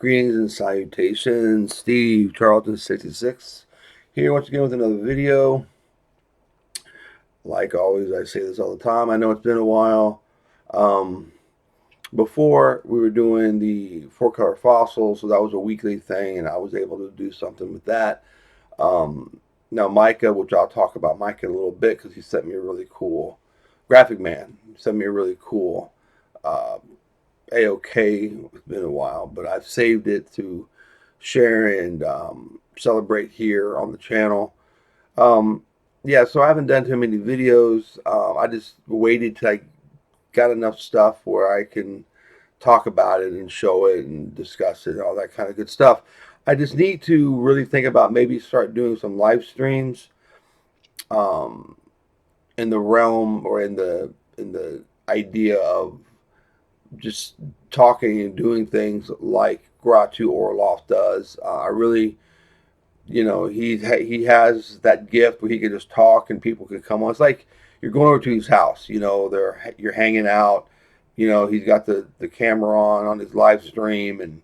Greetings and salutations, Steve Charlton 66 here once again with another video. Like always, I say this all the time. I know it's been a while. Um, Before we were doing the four-color fossils, so that was a weekly thing, and I was able to do something with that. Now Micah, which I'll talk about Micah in a little bit because he sent me a really cool graphic man. He sent me a really cool uh, A-OK. It's been a while, but I've saved it to share and celebrate here on the channel. Um, yeah, so I haven't done too many videos. I just waited till I got enough stuff where I can talk about it and show it and discuss it and all that kind of good stuff. I just need to really think about maybe start doing some live streams um, in the realm or in the idea of just talking and doing things like Gratu Orloff does. I really, he has that gift where he can just talk and people can come on. It's like you're going over to his house. You're hanging out. He's got the camera on his live stream, and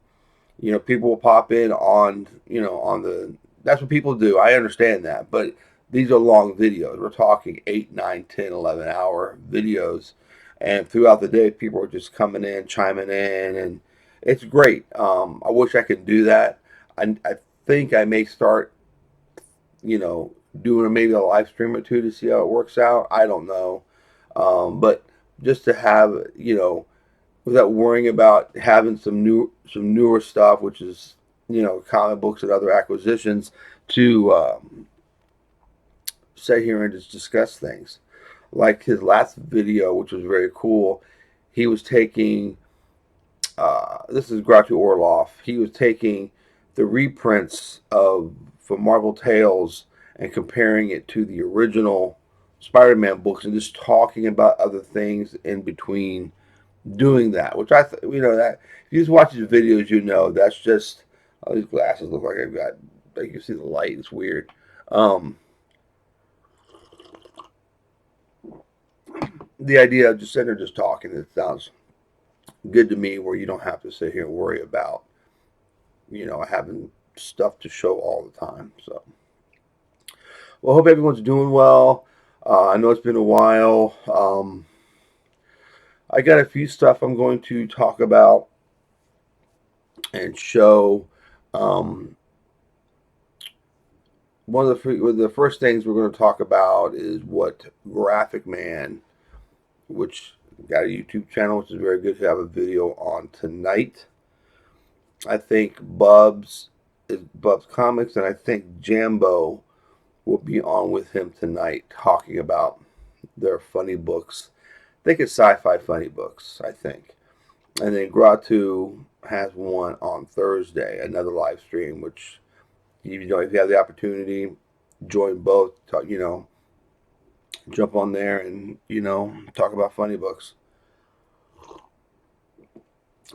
people will pop in on the. That's what people do. I understand that, but these are long videos. We're talking 8, 9, 10, 11 hour videos, and throughout the day, people are just coming in, chiming in, and it's great. I wish I could do that. I think I may start, doing maybe a live stream or two to see how it works out. I don't know, but just to have, without worrying about having some newer stuff, which is comic books and other acquisitions, to sit here and just discuss things. Like his last video, which was very cool, he was taking. This is Gratu Orloff. He was taking the reprints of from Marvel Tales and comparing it to the original Spider-Man books and just talking about other things in between doing that, which that if you just watch his videos, that's just these glasses look like I've got. Like you see the light, it's weird. The idea of just sitting there just talking, it sounds good to me, where you don't have to sit here and worry about having stuff to show all the time. So, well, I hope everyone's doing well. I know it's been a while. I got a few stuff I'm going to talk about and show. Um, One of the first things we're going to talk about is what Graphic Man, which got a YouTube channel, which is very good to have a video on tonight. I think Bubs is Bubs Comics, and I think Jambo will be on with him tonight talking about their funny books. I think it's sci-fi funny books, I think. And then Gratu has one on Thursday, another live stream, which if you have the opportunity, join both. Jump on there and talk about funny books.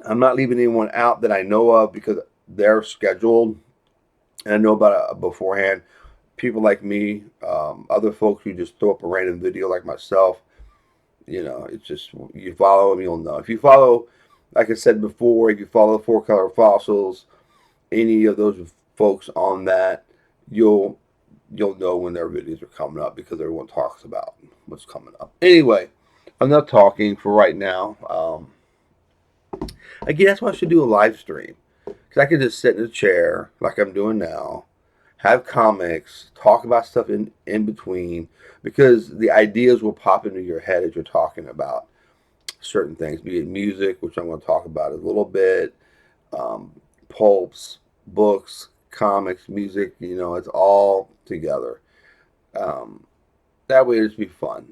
I'm not leaving anyone out that I know of because they're scheduled, and I know about it beforehand. People like me, other folks who just throw up a random video like myself. It's just you follow them, you'll know. If you follow, like I said before, if you follow Four Color Fossils, any of those folks on that, you'll know when their videos are coming up because everyone talks about what's coming up. Anyway, I'm not talking for right now. Again, that's why I should do a live stream, because I can just sit in a chair like I'm doing now, have comics, talk about stuff in between, because the ideas will pop into your head as you're talking about certain things, be it music, which I'm going to talk about a little bit, pulps, books, comics, music, it's all together. That way it'll just be fun.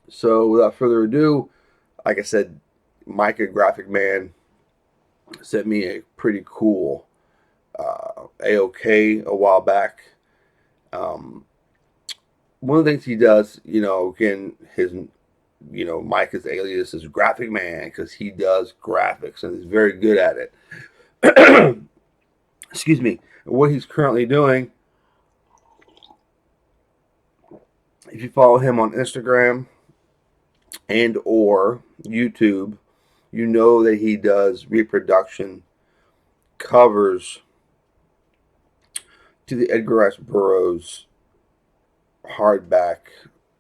So without further ado, like I said, Micah Graphic Man sent me a pretty cool A-OK a while back. One of the things he does, again, his, Micah's alias is Graphic Man because he does graphics and he's very good at it. Excuse me. What he's currently doing, if you follow him on Instagram and or YouTube, you know that he does reproduction covers to the Edgar Rice Burroughs hardback,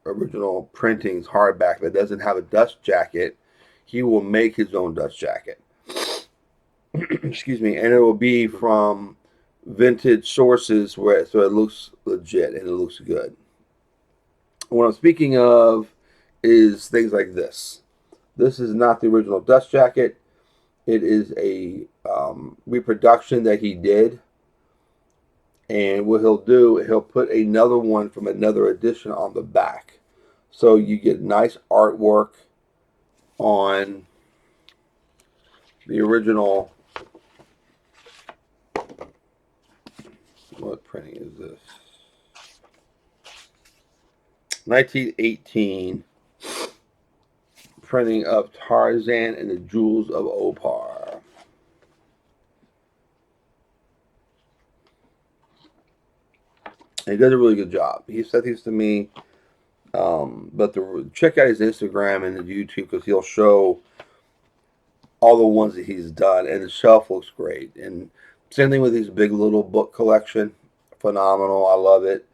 original printings hardback that doesn't have a dust jacket, he will make his own dust jacket. Excuse me, and it will be from vintage sources where so it looks legit and it looks good. What I'm speaking of is things like this. This is not the original dust jacket. It is a reproduction that he did. And what he'll do, he'll put another one from another edition on the back. So you get nice artwork on the original. What printing is this? 1918 printing of Tarzan and the Jewels of Opar. And he does a really good job. He said these to me, but check out his Instagram and his YouTube because he'll show all the ones that he's done, and the shelf looks great. And same thing with his Big Little book collection, phenomenal. I love it.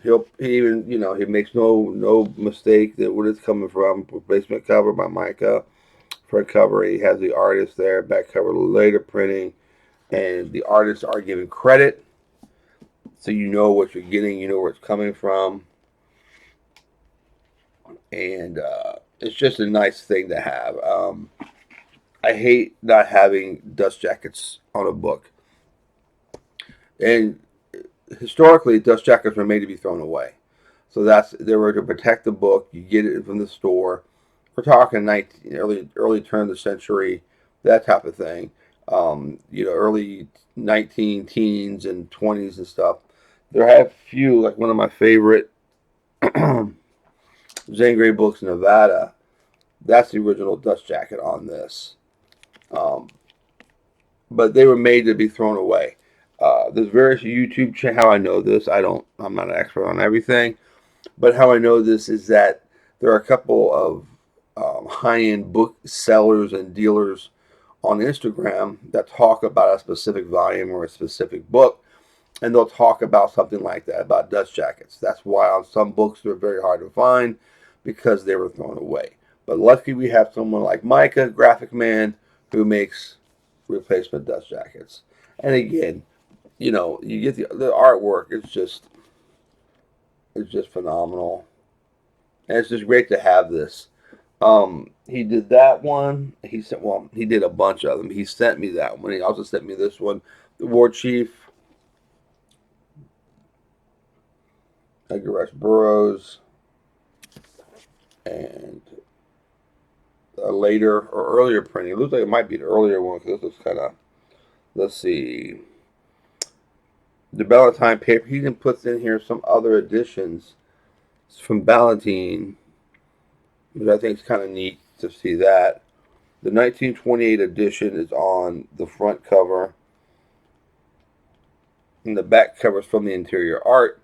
He makes no mistake that what it's coming from. Replacement cover by Micah. Front cover, he has the artist there. Back cover, later printing. And the artists are given credit, so you know what you're getting, you know where it's coming from. And it's just a nice thing to have. I hate not having dust jackets on a book. And historically, dust jackets were made to be thrown away. So they were to protect the book. You get it from the store. We're talking early turn of the century, that type of thing. Early 19 teens and 20s and stuff. There have a few, like one of my favorite Zane Grey books, Nevada. That's the original dust jacket on this. But they were made to be thrown away. There's various YouTube channels. How I know this, I'm not an expert on everything, but how I know this is that there are a couple of high-end book sellers and dealers on Instagram that talk about a specific volume or a specific book, and they'll talk about something like that, about dust jackets. That's why on some books they're very hard to find because they were thrown away. But luckily we have someone like Micah, Graphic Man, who makes replacement dust jackets. And again, you get the artwork. It's just phenomenal, and it's just great to have this. He did that one. He did a bunch of them. He sent me that one. He also sent me this one, the War Chief, Edgar Rice Burroughs, and a later or earlier printing. It looks like it might be the earlier one because this is kind of, let's see, the Ballantine paper. He even puts in here some other editions from Ballantine, which I think is kind of neat to see that. The 1928 edition is on the front cover, and the back cover is from the interior art.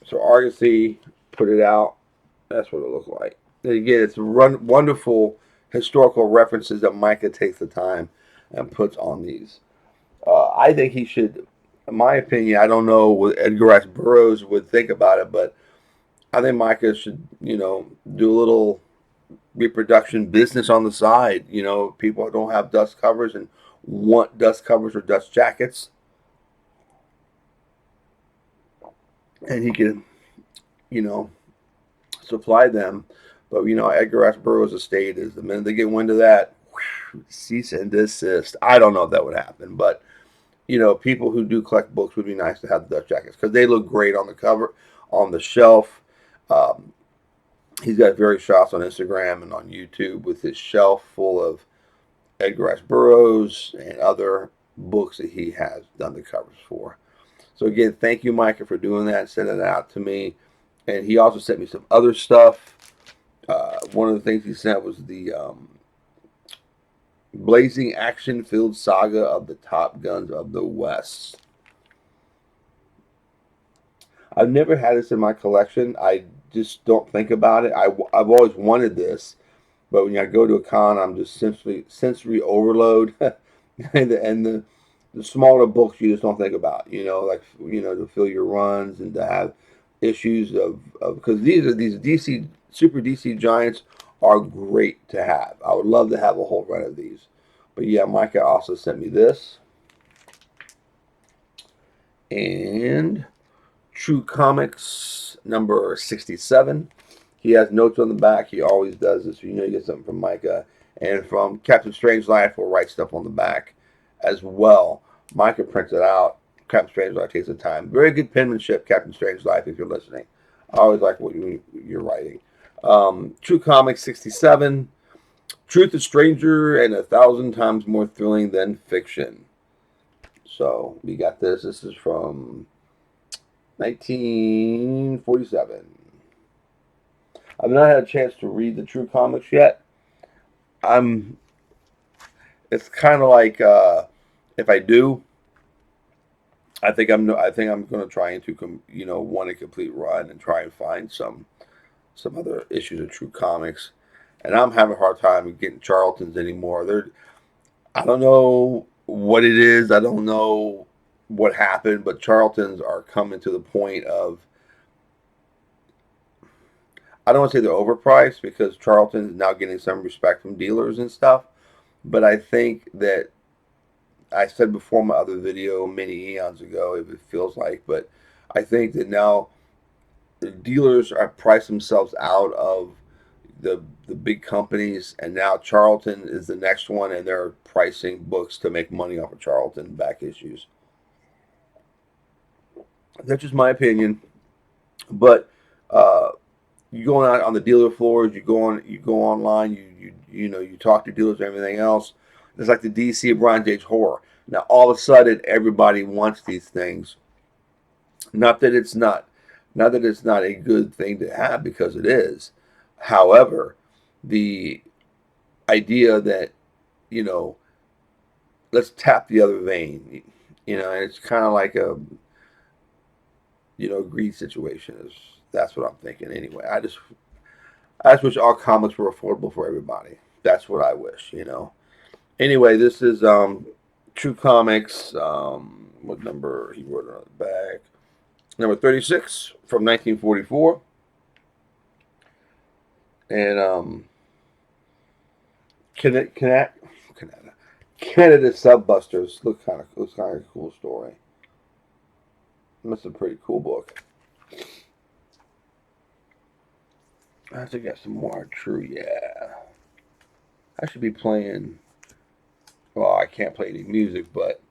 So Argosy put it out. That's what it looks like. And again, it's wonderful historical references that Micah takes the time and puts on these. I think he should, in my opinion, I don't know what Edgar Rice Burroughs would think about it, but I think Micah should, do a little reproduction business on the side. People don't have dust covers and want dust covers or dust jackets. And he can, supply them. But, Edgar Rice Burroughs' estate is, the minute they get wind of that, cease and desist. I don't know if that would happen, but, people who do collect books would be nice to have the dust jackets because they look great on the cover, on the shelf. He's got various shots on Instagram and on YouTube with his shelf full of Edgar Rice Burroughs and other books that he has done the covers for. So again, thank you, Micah, for doing that, sending it out to me. And he also sent me some other stuff. One of the things he sent was the blazing action-filled saga of the Top Guns of the West. I've never had this in my collection. I just don't think about it. I've always wanted this, But when I go to a con, I'm just sensory overload, and the smaller books you just don't think about. Like to fill your runs and to have issues of because these DC Super DC Giants are great to have. I would love to have a whole run of these. But yeah, Micah also sent me this and True Comics number 67. He has notes on the back. He always does this. You get something from Micah. And from Captain Strangelove will write stuff on the back as well. Micah prints it out. Captain Strangelove takes the time. Very good penmanship, Captain Strangelove, if you're listening. I always like what you're writing. True Comics 67. Truth is stranger and 1,000 times more thrilling than fiction. So we got this. This is from 1947. I've not had a chance to read the True Comics yet. I'm. It's kind of like if I do, I think I'm going to try and want a complete run and try and find some other issues of True Comics. And I'm having a hard time getting Charltons anymore. I don't know what it is. I don't know what happened, but Charltons are coming to the point of, I don't want to say they're overpriced because Charlton is now getting some respect from dealers and stuff. But I think that I said before my other video many eons ago, if it feels like, but I think that now the dealers are priced themselves out of the big companies, and now Charlton is the next one, and they're pricing books to make money off of Charlton back issues. That's just my opinion, but you go out on the dealer floors, you go online, you talk to dealers and everything else. It's like the DC of Bronze Age horror. Now all of a sudden everybody wants these things. Not that it's not a good thing to have, because it is. However, the idea that you know let's tap the other vein, and it's kind of like a greed situation. That's what I'm thinking anyway. I just wish all comics were affordable for everybody. That's what I wish. Anyway, this is True Comics. What number he wrote it on the back? Number 36 from 1944. And Canada Subbusters looks kind of a cool story. That's a pretty cool book. I have to get some more True. Yeah, I should be playing. Well, I can't play any music, but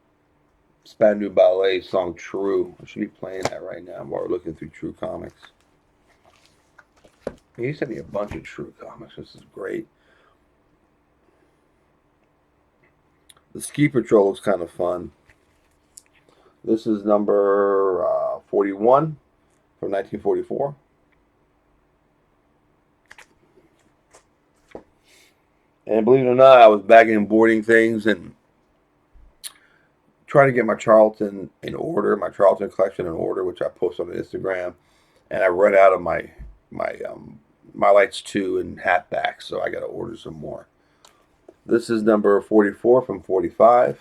Spandau Ballet song True. I should be playing that right now while we're looking through True Comics. He sent me a bunch of True Comics. This is great. The Ski Patrol looks kind of fun. This is number 41 from 1944. And believe it or not, I was bagging and boarding things and trying to get my Charlton in order, my Charlton collection in order, which I post on Instagram. And I run out of my lights 2 and halfbacks, so I got to order some more. This is number 44 from 45.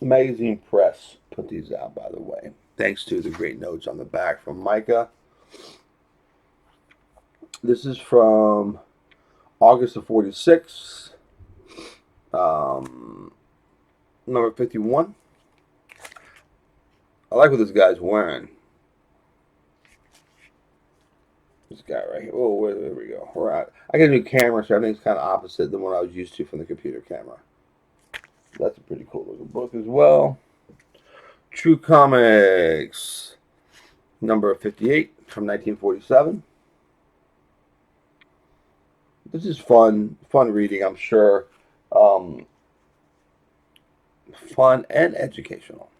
Magazine Press put these out, by the way. Thanks to the great notes on the back from Micah. This is from August of 46. Number 51. I like what this guy's wearing. This guy right here. Oh, there we go. We're at. I got a new camera, so everything's kind of opposite than what I was used to from the computer camera. That's a pretty cool looking book as well. True Comics, number 58 from 1947. This is fun reading, I'm sure. Fun and educational.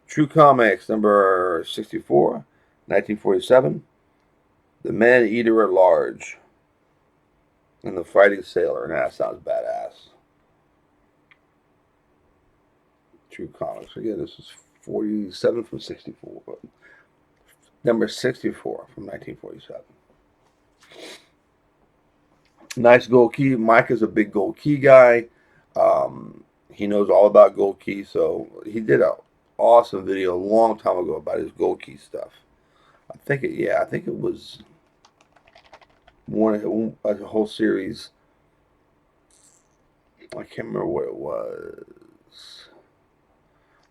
True Comics, number 64, 1947. The Man-Eater at Large and the Fighting Sailor. That sounds badass. True Comics. Again, this is 47 from 64. Number 64 from 1947. Nice gold key. Mike is a big gold key guy. He knows all about gold key, so he did an awesome video a long time ago about his gold key stuff. I think it was a whole series. I can't remember what it was.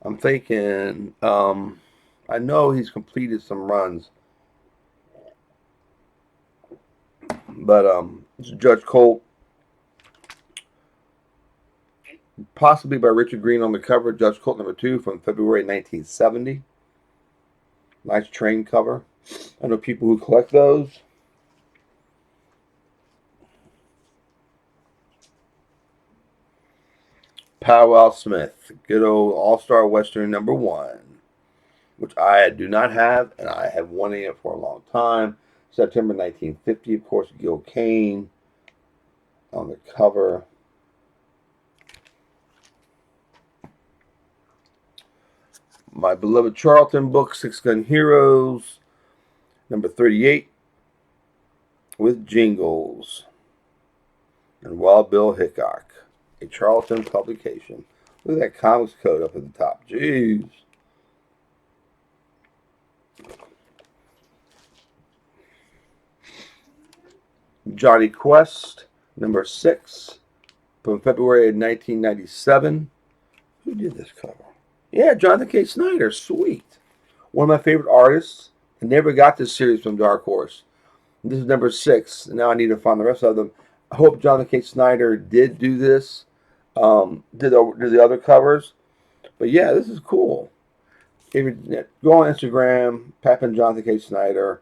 I'm thinking. I know he's completed some runs, but Judge Colt, possibly by Richard Green on the cover. Judge Colt #2 from February 1970. Nice train cover. I know people who collect those. Powwow Smith, good old All-Star Western #1, which I do not have, and I have wanted it for a long time. September 1950, of course, Gil Kane on the cover. My beloved Charlton book, Six Gun Heroes, number 38, with jingles. And Wild Bill Hickok, a Charlton publication. Look at that comics code up at the top. Jeez. Johnny Quest, number 6, from February of 1997. Who did this cover? Yeah, Jonathan K. Snyder. Sweet. One of my favorite artists. I never got this series from Dark Horse. This is number 6. Now I need to find the rest of them. I hope Jonathan K. Snyder did do this. Did the other covers. But yeah, this is cool. If you go on Instagram, type in Jonathan K. Snyder,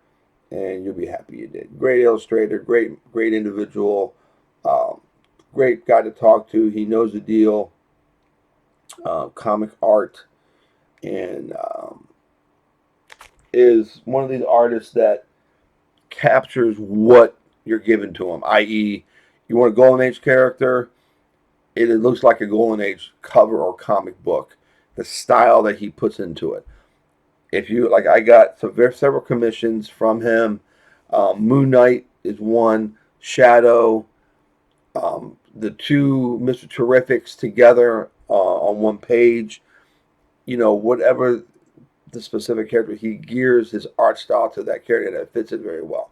and you'll be happy you did. Great illustrator, great individual, great guy to talk to. He knows the deal. Comic art, and is one of these artists that captures what you're given to him. I.e., you want a Golden Age character, it looks like a Golden Age cover or comic book. The style that he puts into it. If you like, I got several commissions from him. Moon Knight is one. Shadow. The two Mr. Terrifics together on one page. You know, whatever the specific character, he gears his art style to that character, and it fits it very well.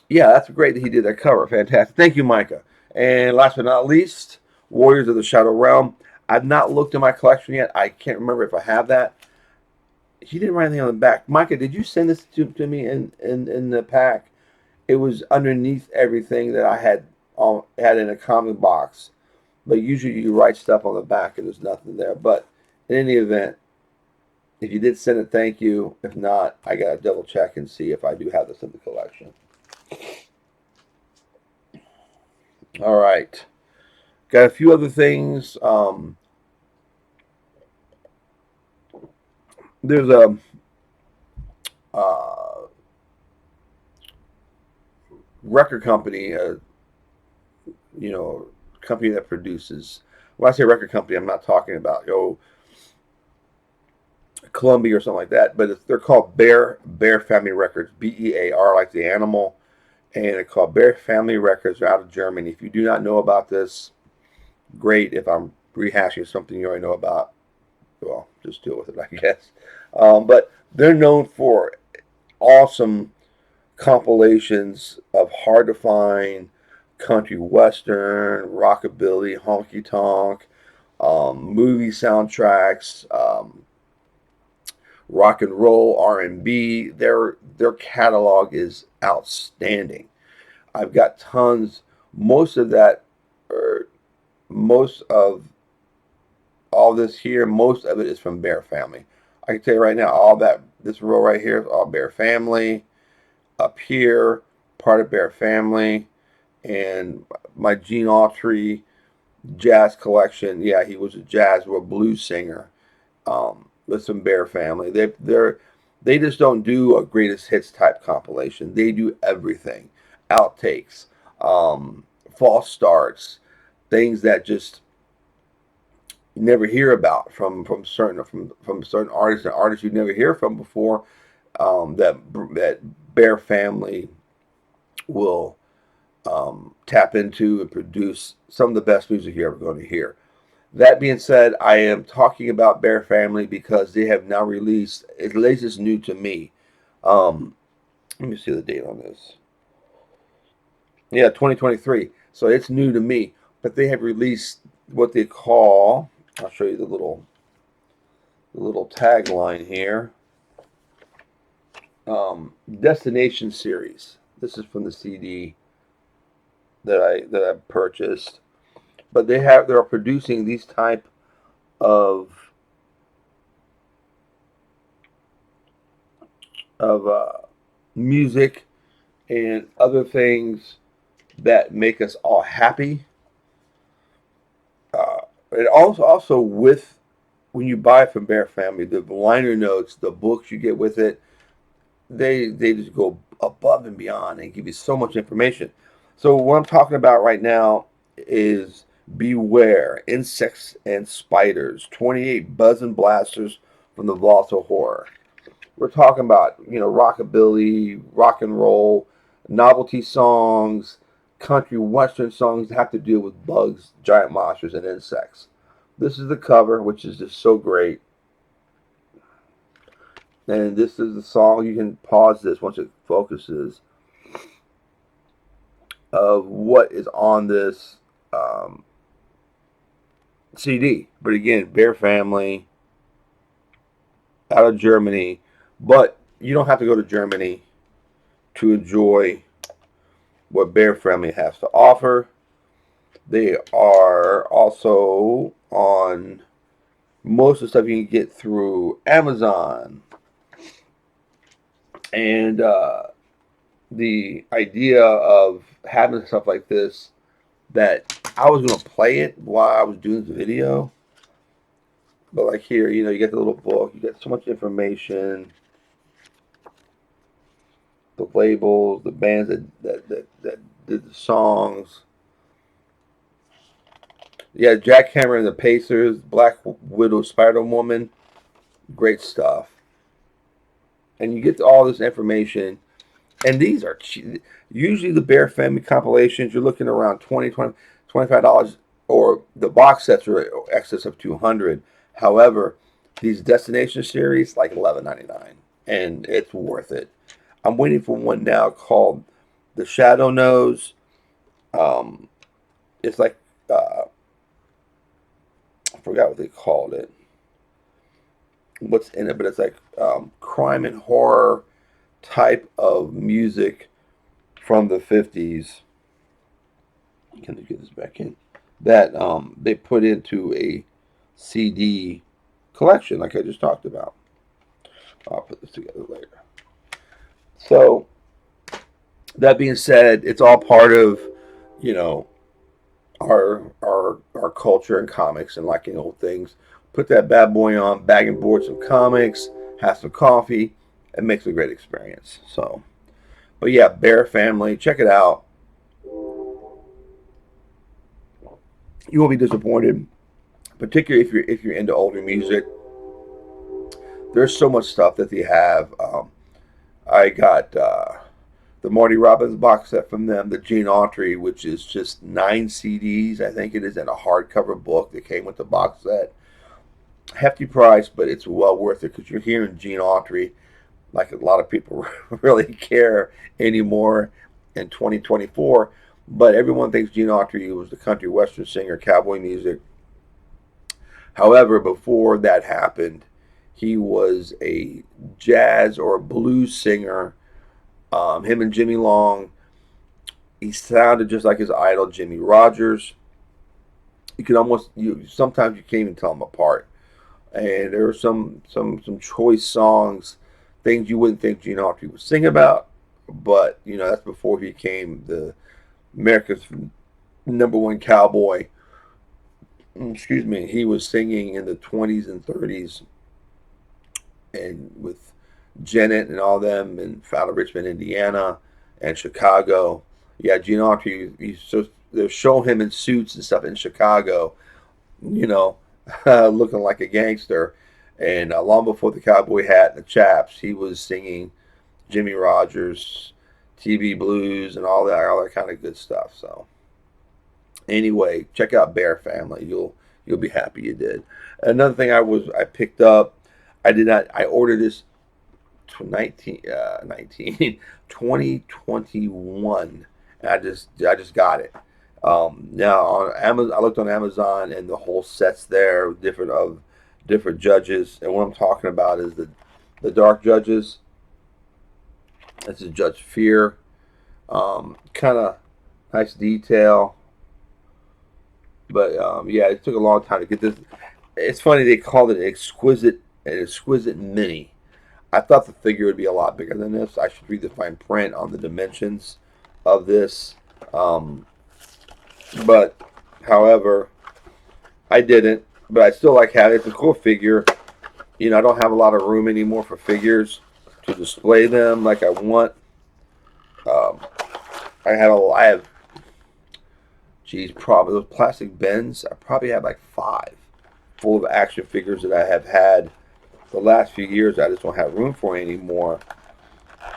Yeah, that's great that he did that cover. Fantastic. Thank you, Micah. And last but not least, Warriors of the Shadow Realm. I've not looked in my collection yet. I can't remember if I have that. He didn't write anything on the back. Micah, did you send this to me in the pack? It was underneath everything that I had in a comic box. But usually you write stuff on the back and there's nothing there. But in any event, if you did send it, thank you. If not, I got to double check and see if I do have this in the collection. All right. Got a few other things. There's a record company, company that produces. When I say record company, I'm not talking about Columbia or something like that, but they're called Bear Family Records, BEAR, like the animal, and they're called Bear Family Records. They're out of Germany. If you do not know about this, great. If I'm rehashing something you already know about, well, just deal with it, I guess. But they're known for awesome compilations of hard to find country western, rockabilly, honky tonk, movie soundtracks, rock and roll, R&B. Their catalog is outstanding. I've got tons. Most of all this here, most of it is from Bear Family. I can tell you right now, this row right here is all Bear Family. Up here, part of Bear Family, and my Gene Autry jazz collection. Yeah, he was a jazz or a blues singer. With some Bear Family. They just don't do a greatest hits type compilation. They do everything. Outtakes, false starts, things that just never hear about from certain artists and artists you never hear from before. That Bear family will tap into and produce some of the best music you're ever going to hear. That being said, I am talking about Bear Family because they have now released, at least it's new to me. Um, Let me see the date on this. Yeah, 2023. So it's new to me. But they have released what they call, I'll show you the little tagline here. Destination series. This is from the CD that I purchased. But they're producing these type of of music and other things that make us all happy. And also with when you buy from Bear Family, the liner notes, the books you get with it, they just go above and beyond and give you so much information. So what I'm talking about right now is Beware Insects and Spiders, 28 Buzzing Blasters from the Vault of Horror. We're talking about, rockabilly, rock and roll, novelty songs, country western songs that have to deal with bugs, giant monsters, and insects. This is the cover, which is just so great. And this is the song. You can pause this once it focuses of what is on this CD. But again, Bear Family out of Germany. But you don't have to go to Germany to enjoy what Bear Family has to offer. They are also on most of the stuff you can get through Amazon. And the idea of having stuff like this, that I was going to play it while I was doing the video. But like here, you get the little book. You get so much information. The labels, the bands that did the songs. Yeah, Jack Hammer and the Pacers, Black Widow, Spider Woman, great stuff. And you get all this information, and these are usually the Bear Family compilations. You're looking around $25, or the box sets are excess of $200. However, these destination series like $11.99, and it's worth it. I'm waiting for one now called The Shadow Knows. It's like I forgot what they called it. What's in it? But it's like crime and horror type of music from the 50s. Can I get this back in? That they put into a CD collection, like I just talked about. I'll put this together later. So that being said, it's all part of, you know, our culture and comics and liking old things. Put that bad boy on, bag and board some comics, have some coffee. It makes a great experience. So, but yeah, Bear Family, check it out. You won't be disappointed, particularly if you're into older music. There's so much stuff that they have. I got the Marty Robbins box set from them, the Gene Autry, which is just 9 CDs, I think it is, and a hardcover book that came with the box set. Hefty price, but it's well worth it because you're hearing Gene Autry like a lot of people really care anymore in 2024. But everyone thinks Gene Autry was the country western singer, cowboy music. However, before that happened, he was a jazz or blues singer. Him and Jimmy Long, he sounded just like his idol, Jimmy Rogers. You could sometimes you can't even tell them apart. And there were some choice songs, things you wouldn't think Gene Autry would sing about, but that's before he became the America's #1 cowboy. Excuse me. He was singing in the 20s and 30s, and with Janet and all them, and out of Richmond, Indiana, and Chicago. Yeah, Gene Autry. They'll show him in suits and stuff in Chicago. You know, looking like a gangster. And long before the cowboy hat and the chaps, he was singing Jimmy Rogers, TV blues, and all that kind of good stuff. So anyway, check out Bear Family. You'll be happy you did. Another thing I picked up. I ordered this 2021. And I just got it. Now on Amazon, I looked on Amazon and the whole set's there, different judges. And what I'm talking about is the Dark Judges. This is Judge Fear. Kind of nice detail, but yeah, it took a long time to get this. It's funny they called it an exquisite mini. I thought the figure would be a lot bigger than this. I should read the fine print on the dimensions of this. Um, but, however, I didn't. But I still like having it. It's a cool figure. You know, I don't have a lot of room anymore for figures to display them like I want. Um, I have, geez, probably those plastic bins. I probably have like 5 full of action figures that I have had the last few years. I just don't have room for anymore.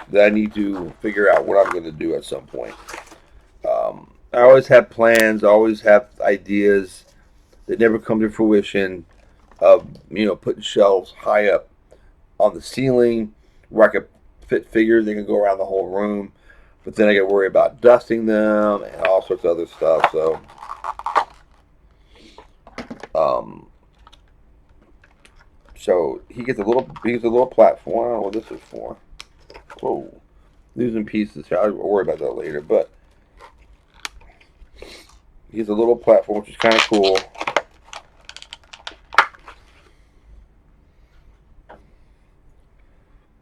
That I need to figure out what I'm going to do at some point. I always have plans. I always have ideas that never come to fruition. Of putting shelves high up on the ceiling where I could fit figures. They can go around the whole room. But then I get worried about dusting them and all sorts of other stuff. So, um, he gets a little platform. I don't know what this is for. Whoa, losing pieces. I'll worry about that later. But he gets a little platform, which is kind of cool.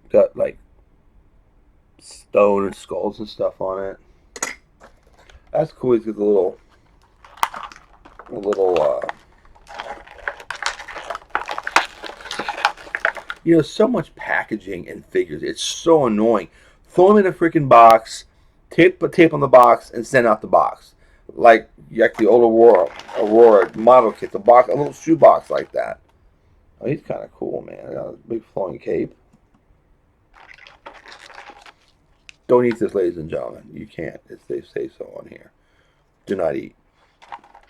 Got like stone and skulls and stuff on it. That's cool. He's got a little. So much packaging and figures. It's so annoying. Throw them in a freaking box, put tape on the box, and send out the box. Like the old Aurora model kit, a little shoe box like that. Oh, he's kind of cool, man. I got a big flowing cape. Don't eat this, ladies and gentlemen. You can't. They say so on here. Do not eat.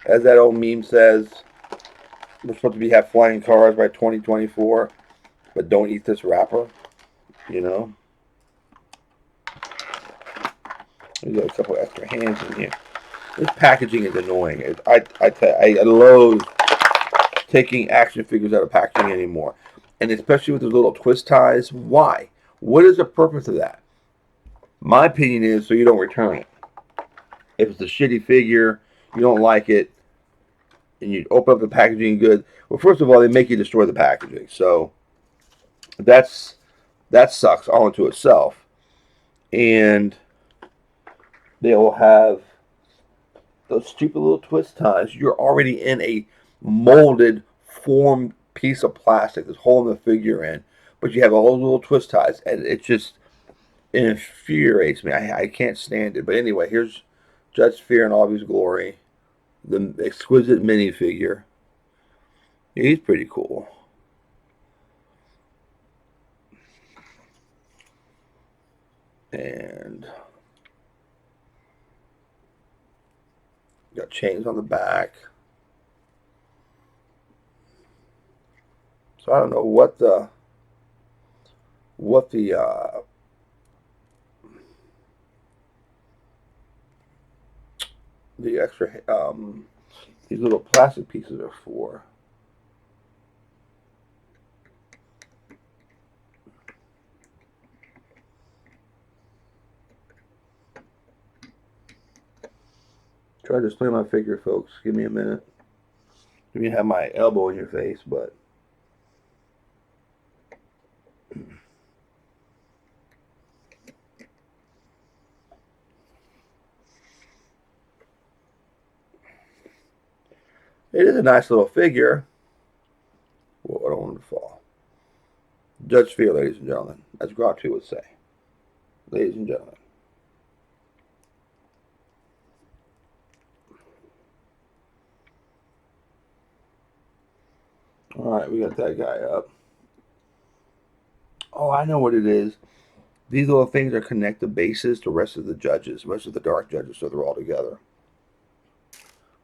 As that old meme says, we're supposed to have flying cars by 2024, but don't eat this wrapper. You know. We got a couple extra hands in here. This packaging is annoying. I loathe taking action figures out of packaging anymore, and especially with those little twist ties. Why? What is the purpose of that? My opinion is so you don't return it. If it's a shitty figure, you don't like it, and you open up the packaging good. Well, first of all, they make you destroy the packaging, so that sucks all into itself. And they will have those stupid little twist ties. You're already in a molded, formed piece of plastic that's holding the figure in, but you have all those little twist ties, and it just infuriates me. I can't stand it. But anyway, here's Judge Fear in all of his glory, the exquisite minifigure. He's pretty cool. And got chains on the back. So I don't know what the extra these little plastic pieces are for. Try to display my figure, folks. Give me a minute. Let me have my elbow in your face, but it is a nice little figure. Whoa, I don't want it to fall. Judge Fear, ladies and gentlemen, as Grotto would say. Ladies and gentlemen. All right, we got that guy up. Oh, I know what it is. These little things are connected bases to the rest of the judges, the rest of the dark judges, so they're all together.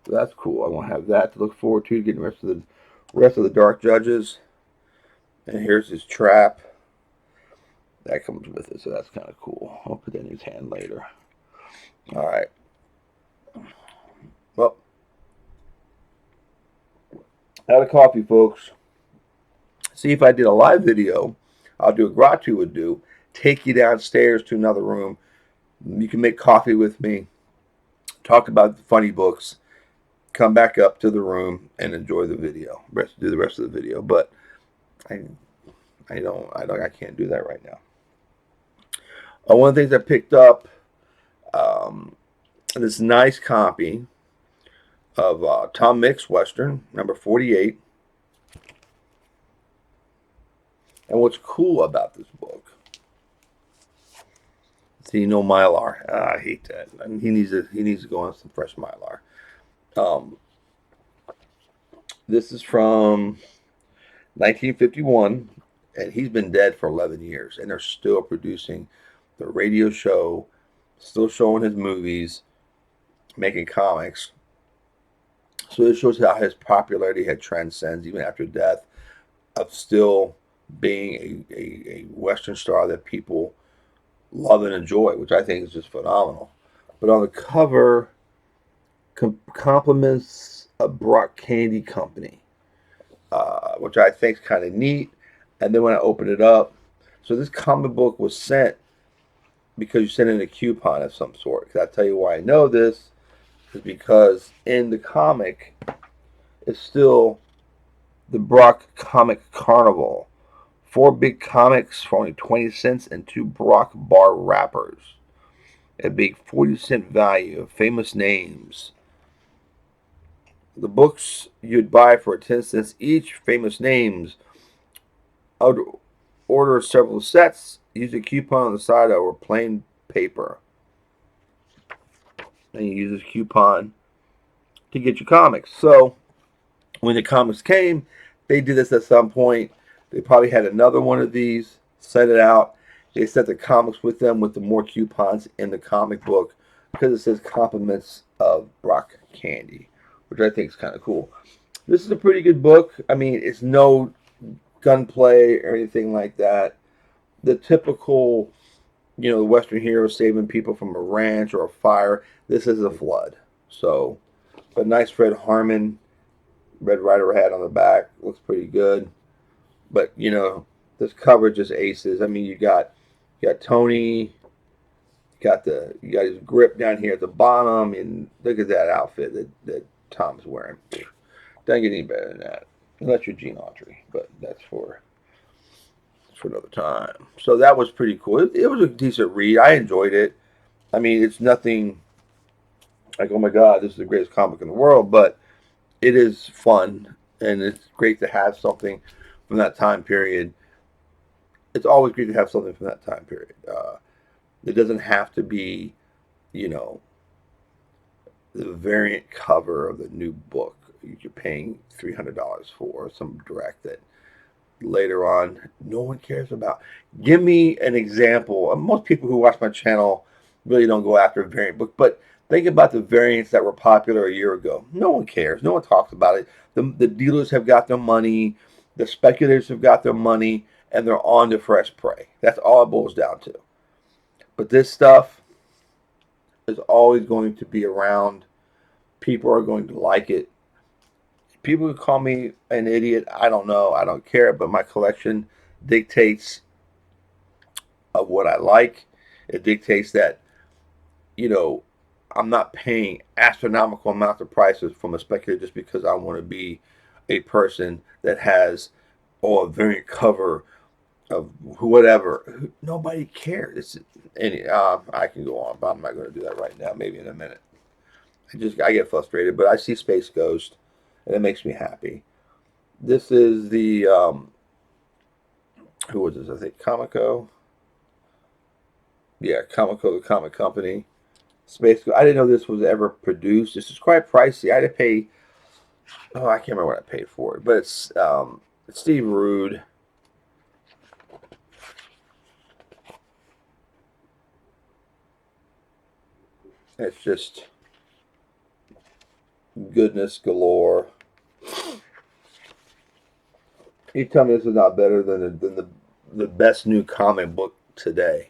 So that's cool. I won't have that to look forward to, getting the rest of the dark judges. And here's his trap. That comes with it, so that's kind of cool. I'll put that in his hand later. All right. Well, had a coffee, folks. See, if I did a live video, I'll do what Gratu would do. Take you downstairs to another room. You can make coffee with me. Talk about the funny books. Come back up to the room and enjoy the video. Do the rest of the video. But I can't do that right now. One of the things I picked up, this nice copy of Tom Mix Western, number 48. And what's cool about this book, see, no Mylar. I hate that. I mean, he needs to go on some fresh Mylar. This is from 1951, and he's been dead for 11 years, and they're still producing the radio show, still showing his movies, making comics. So it shows how his popularity had transcends even after death, of still being a Western star that people love and enjoy, which I think is just phenomenal. But on the cover, compliments a Brock Candy Company, which I think is kind of neat. And then when I open it up, so this comic book was sent because you sent in a coupon of some sort. I'll tell you why I know this is because in the comic, it's still the Brock Comic Carnival. 4 big comics for only 20 cents and 2 Brock bar wrappers. A big 40-cent value of famous names. The books you'd buy for 10 cents each, famous names. I would order several sets, use a coupon on the side or plain paper. And you use this coupon to get your comics. So when the comics came, they did this at some point. They probably had another one of these, sent it out. They sent the comics with them with the more coupons in the comic book because it says compliments of Brock Candy, which I think is kind of cool. This is a pretty good book. I mean, it's no gunplay or anything like that. The typical, Western hero saving people from a ranch or a fire. This is a flood. So, but nice Fred Harmon Red Rider hat on the back. Looks pretty good. But, this cover just aces. I mean, you got Tony, you got his grip down here at the bottom, and look at that outfit that Tom's wearing. Doesn't get any better than that. Unless you're Gene Autry, but that's for another time. So that was pretty cool. It was a decent read. I enjoyed it. I mean, it's nothing like, oh my God, this is the greatest comic in the world, but it is fun, and it's great to have something from that time period. It's always great to have something from that time period. It doesn't have to be, the variant cover of the new book you're paying $300 for, some direct that later on no one cares about. Give me an example. Most people who watch my channel really don't go after a variant book, but think about the variants that were popular a year ago. No one cares. No one talks about it. The dealers have got their money. The speculators have got their money, and they're on to fresh prey. That's all it boils down to. But this stuff is always going to be around. People are going to like it. People who call me an idiot, I don't know. I don't care. But my collection dictates of what I like. It dictates that, I'm not paying astronomical amounts of prices from a speculator just because I want to be a person that has a variant cover of whatever. Nobody cares. I can go on, but I'm not going to do that right now. Maybe in a minute. I get frustrated, but I see Space Ghost, and it makes me happy. This is the who was this? I think Comico. Yeah, Comico, the comic company. Space Ghost. I didn't know this was ever produced. This is quite pricey. I had to pay. Oh, I can't remember what I paid for it, but Steve Rude. It's just goodness galore. You tell me this is not better than the best new comic book today.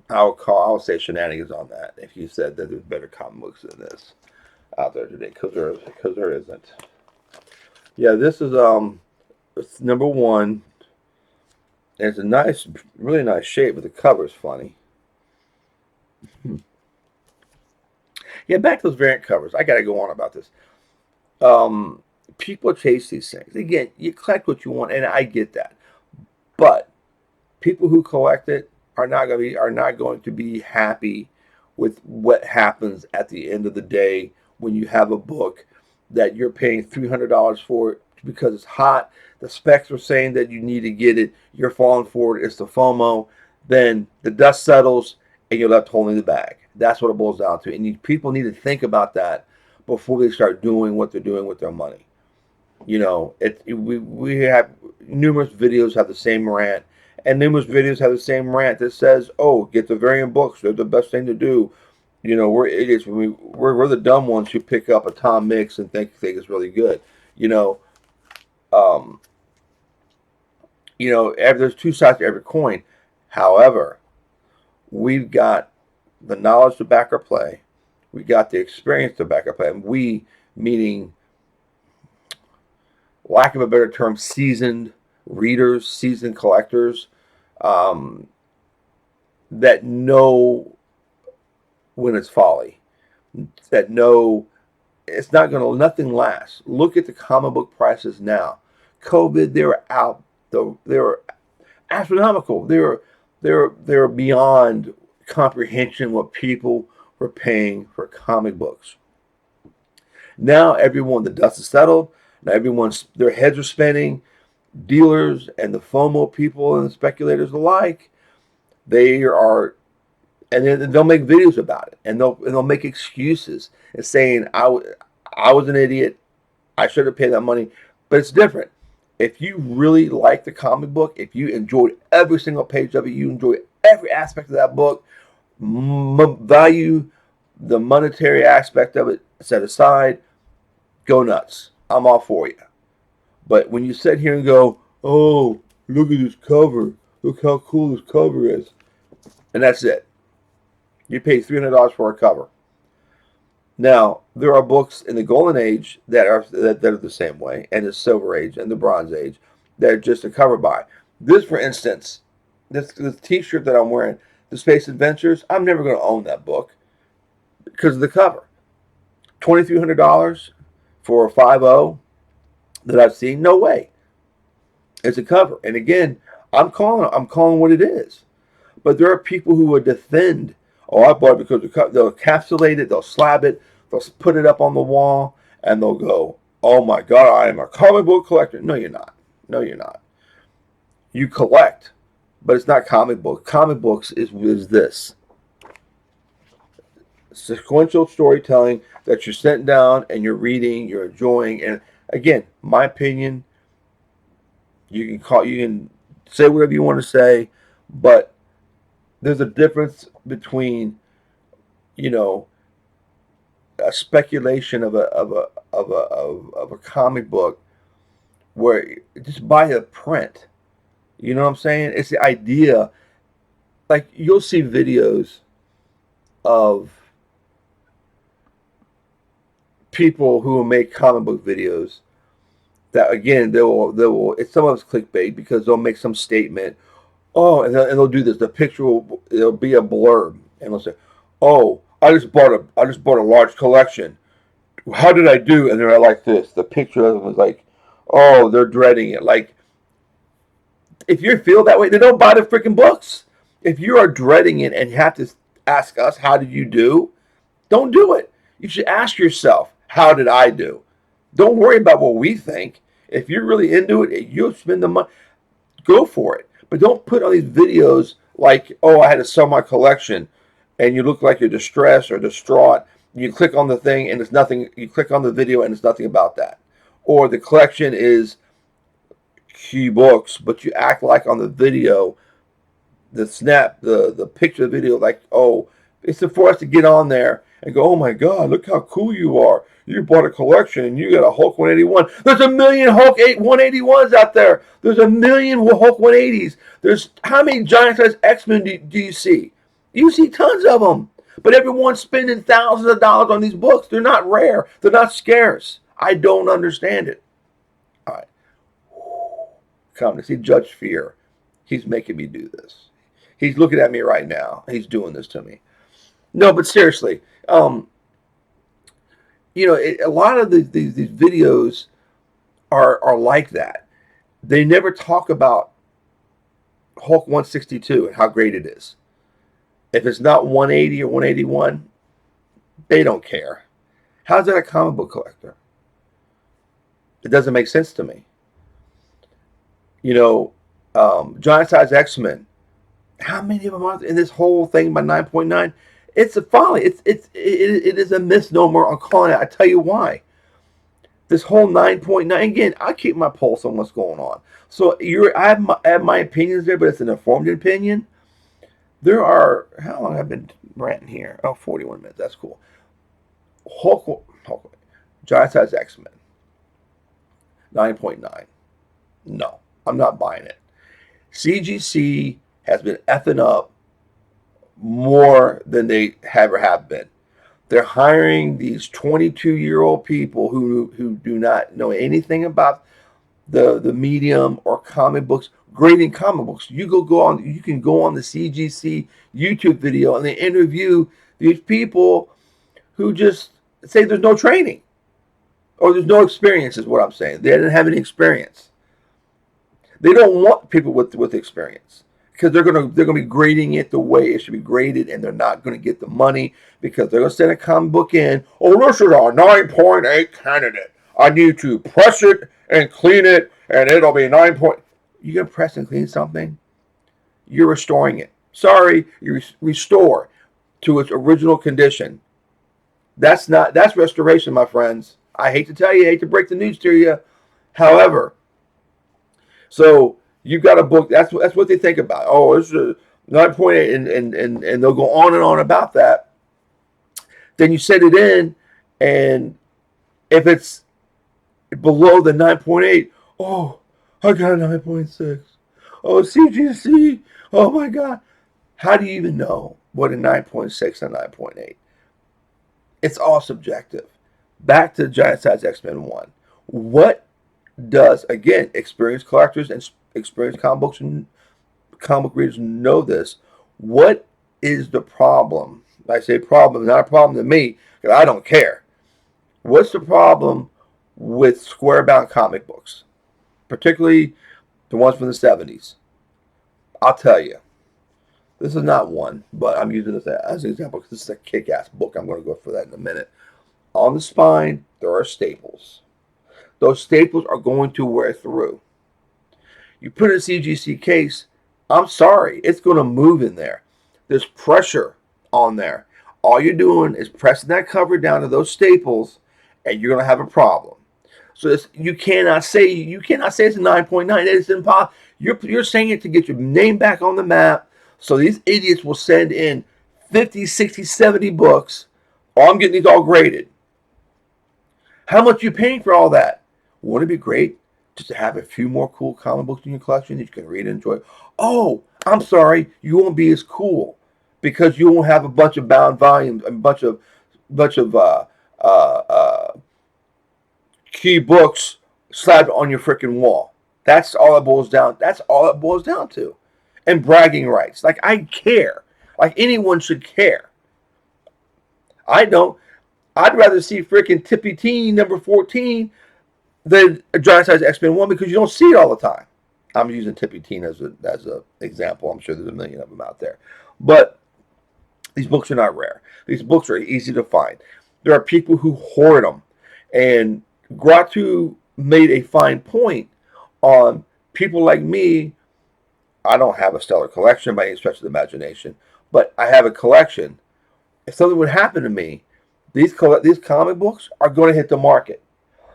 I'll say shenanigans on that if you said that there's better comic books than this out there today, because there isn't. Yeah, this is it's number one. It's a nice, really nice shape, but the cover's funny. Yeah, back to those variant covers. I got to go on about this. People chase these things. Again, you collect what you want, and I get that. But people who collect it are not going to be happy with what happens at the end of the day when you have a book that you're paying $300 for because it's hot. The specs are saying that you need to get it. You're falling for it. It's the FOMO. Then the dust settles, and you're left holding the bag. That's what it boils down to. And people need to think about that before they start doing what they're doing with their money. You know, we have numerous videos have the same rant, and numerous videos have the same rant that says, "Oh, get the variant books; they're the best thing to do." You know, we're idiots. We're the dumb ones who pick up a Tom Mix and think it's really good. You know, um, there's two sides to every coin. However, we've got the knowledge to back our play. We got the experience to back our play. And we, meaning, lack of a better term, seasoned readers, seasoned collectors, um, that know when it's folly, that know it's not going to, nothing lasts. Look at the comic book prices now. COVID, they were out, they were astronomical. They were beyond comprehension what people were paying for comic books. Now everyone, the dust is settled. Now their heads are spinning. Dealers and the FOMO people and the speculators alike, they are, and then they'll make videos about it, and they'll make excuses and saying I was an idiot. I should have paid that money. But it's different. If you really like the comic book, if you enjoyed every single page of it, you enjoy every aspect of that book, value the monetary aspect of it set aside, go nuts. I'm all for you. But when you sit here and go, "Oh, look at this cover. Look how cool this cover is," and that's it. You pay $300 for a cover. Now, there are books in the Golden Age that are the same way, and the Silver Age and the Bronze Age that are just a cover buy. This, for instance, this T-shirt that I'm wearing, the Space Adventures, I'm never going to own that book because of the cover. $2,300 for a 5.0 that I've seen, no way. It's a cover, and again, I'm calling what it is. But there are people who would defend. Oh, I bought it because they'll encapsulate it, they'll slab it, they'll put it up on the wall, and they'll go, "Oh my God, I am a comic book collector." No, you're not. No, you're not. You collect, but it's not comic book. Comic books is this sequential storytelling that you're sitting down and you're reading, you're enjoying, and again, my opinion. You can say whatever you want to say, but there's a difference between, you know, a speculation of a comic book where just buy a print. You know what I'm saying? It's the idea. Like you'll see videos of people who will make comic book videos that again they will it's some of it's clickbait because they'll make some statement. Oh, and they'll do this. The picture it'll be a blurb, and they'll say, "Oh, I just bought a large collection. How did I do?" And they're like this. The picture of them is like, "Oh, they're dreading it." Like, if you feel that way, then don't buy the freaking books. If you are dreading it and have to ask us, "How did you do?" Don't do it. You should ask yourself, "How did I do?" Don't worry about what we think. If you're really into it, you'll spend the money. Go for it. But don't put on these videos like, "Oh, I had to sell my collection," and you look like you're distressed or distraught. You click on the thing and it's nothing. You click on the video and it's nothing about that. Or the collection is key books, but you act like on the video, the picture video, like, oh, it's for us to get on there and go, oh my God, look how cool you are. You bought a collection and you got a Hulk 181. There's a million Hulk 181s out there. There's a million Hulk 180s. There's how many giant size X-Men do you see? You see tons of them. But everyone's spending thousands of dollars on these books. They're not rare. They're not scarce. I don't understand it. All right. Come to see Judge Fear. He's making me do this. He's looking at me right now. He's doing this to me. No, but seriously, a lot of these videos are like that. They never talk about Hulk 162 and how great it is. If it's not 180 or 181, they don't care. How's that a comic book collector? It doesn't make sense to me. Giant size X-Men. How many of them are in this whole thing by 9.9? It's a folly. It is a misnomer on calling it. I tell you why. This whole 9.9, again, I keep my pulse on what's going on. So I have my opinions there, but it's an informed opinion. There are, how long have I been ranting here? Oh, 41 minutes. That's cool. Hulk Giant size X-Men. 9.9. No, I'm not buying it. CGC has been effing up more than they ever have been. They're hiring these 22-year-old people who do not know anything about the medium or comic books, grading comic books. You can go on the CGC YouTube video and they interview these people who just say there's no training or there's no experience is what I'm saying. They didn't have any experience. They don't want people with experience because they're gonna be grading it the way it should be graded, and they're not gonna get the money because they're gonna send a comic book in. Oh, this is our 9.8 candidate. I need to press it and clean it, and it'll be 9. You gonna press and clean something? You're restoring it. Sorry, you restore to its original condition. That's restoration, my friends. I hate to tell you, I hate to break the news to you. However, so you've got a book. That's what they think about. Oh, it's a 9.8, and they'll go on and on about that. Then you set it in, and if it's below the 9.8, oh, I got a 9.6. Oh, CGC. Oh my God. How do you even know what a 9.6 and 9.8? It's all subjective. Back to Giant Size X-Men 1. What does, again, experienced collectors and experienced comic books and comic book readers know this? What is the problem? I say problem, not a problem to me, because I don't care. What's the problem with square-bound comic books, particularly the ones from the 70s? I'll tell you. This is not one, but I'm using this as an example because this is a kick-ass book. I'm going to go for that in a minute. On the spine, there are staples. Those staples are going to wear through. You put in a CGC case, I'm sorry, it's going to move in there. There's pressure on there. All you're doing is pressing that cover down to those staples, and you're going to have a problem. So you cannot say it's a 9.9. It's impossible. You're saying it to get your name back on the map. So these idiots will send in 50, 60, 70 books. Oh, I'm getting these all graded. How much are you paying for all that? Wouldn't it be great just to have a few more cool comic books in your collection that you can read and enjoy? Oh, I'm sorry, you won't be as cool because you won't have a bunch of bound volumes, a bunch of key books slapped on your freaking wall. That's all it boils down. That's all it boils down to. And bragging rights. Like, I care. Like, anyone should care. I don't. I'd rather see freaking Tippy Teen number 14 than a Giant Size X-Men 1 because you don't see it all the time. I'm using Tippy Teen as an example. I'm sure there's a million of them out there. But these books are not rare. These books are easy to find. There are people who hoard them. And Gratu made a fine point on people like me. I don't have a stellar collection by any stretch of the imagination, but I have a collection. If something would happen to me, these comic books are going to hit the market.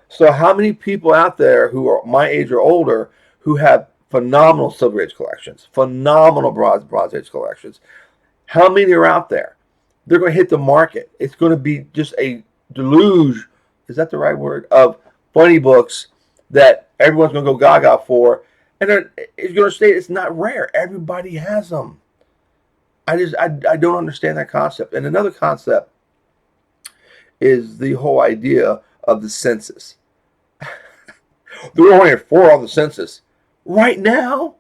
So how many people out there who are my age or older who have phenomenal Silver Age collections, phenomenal Bronze Age collections. How many are out there? They're going to hit the market. It's going to be just a deluge, is that the right word, of funny books that everyone's going to go gaga for. And it's going to stay, it's not rare. Everybody has them. I don't understand that concept. And another concept is the whole idea of the census. There are only 4 on the census. Right now,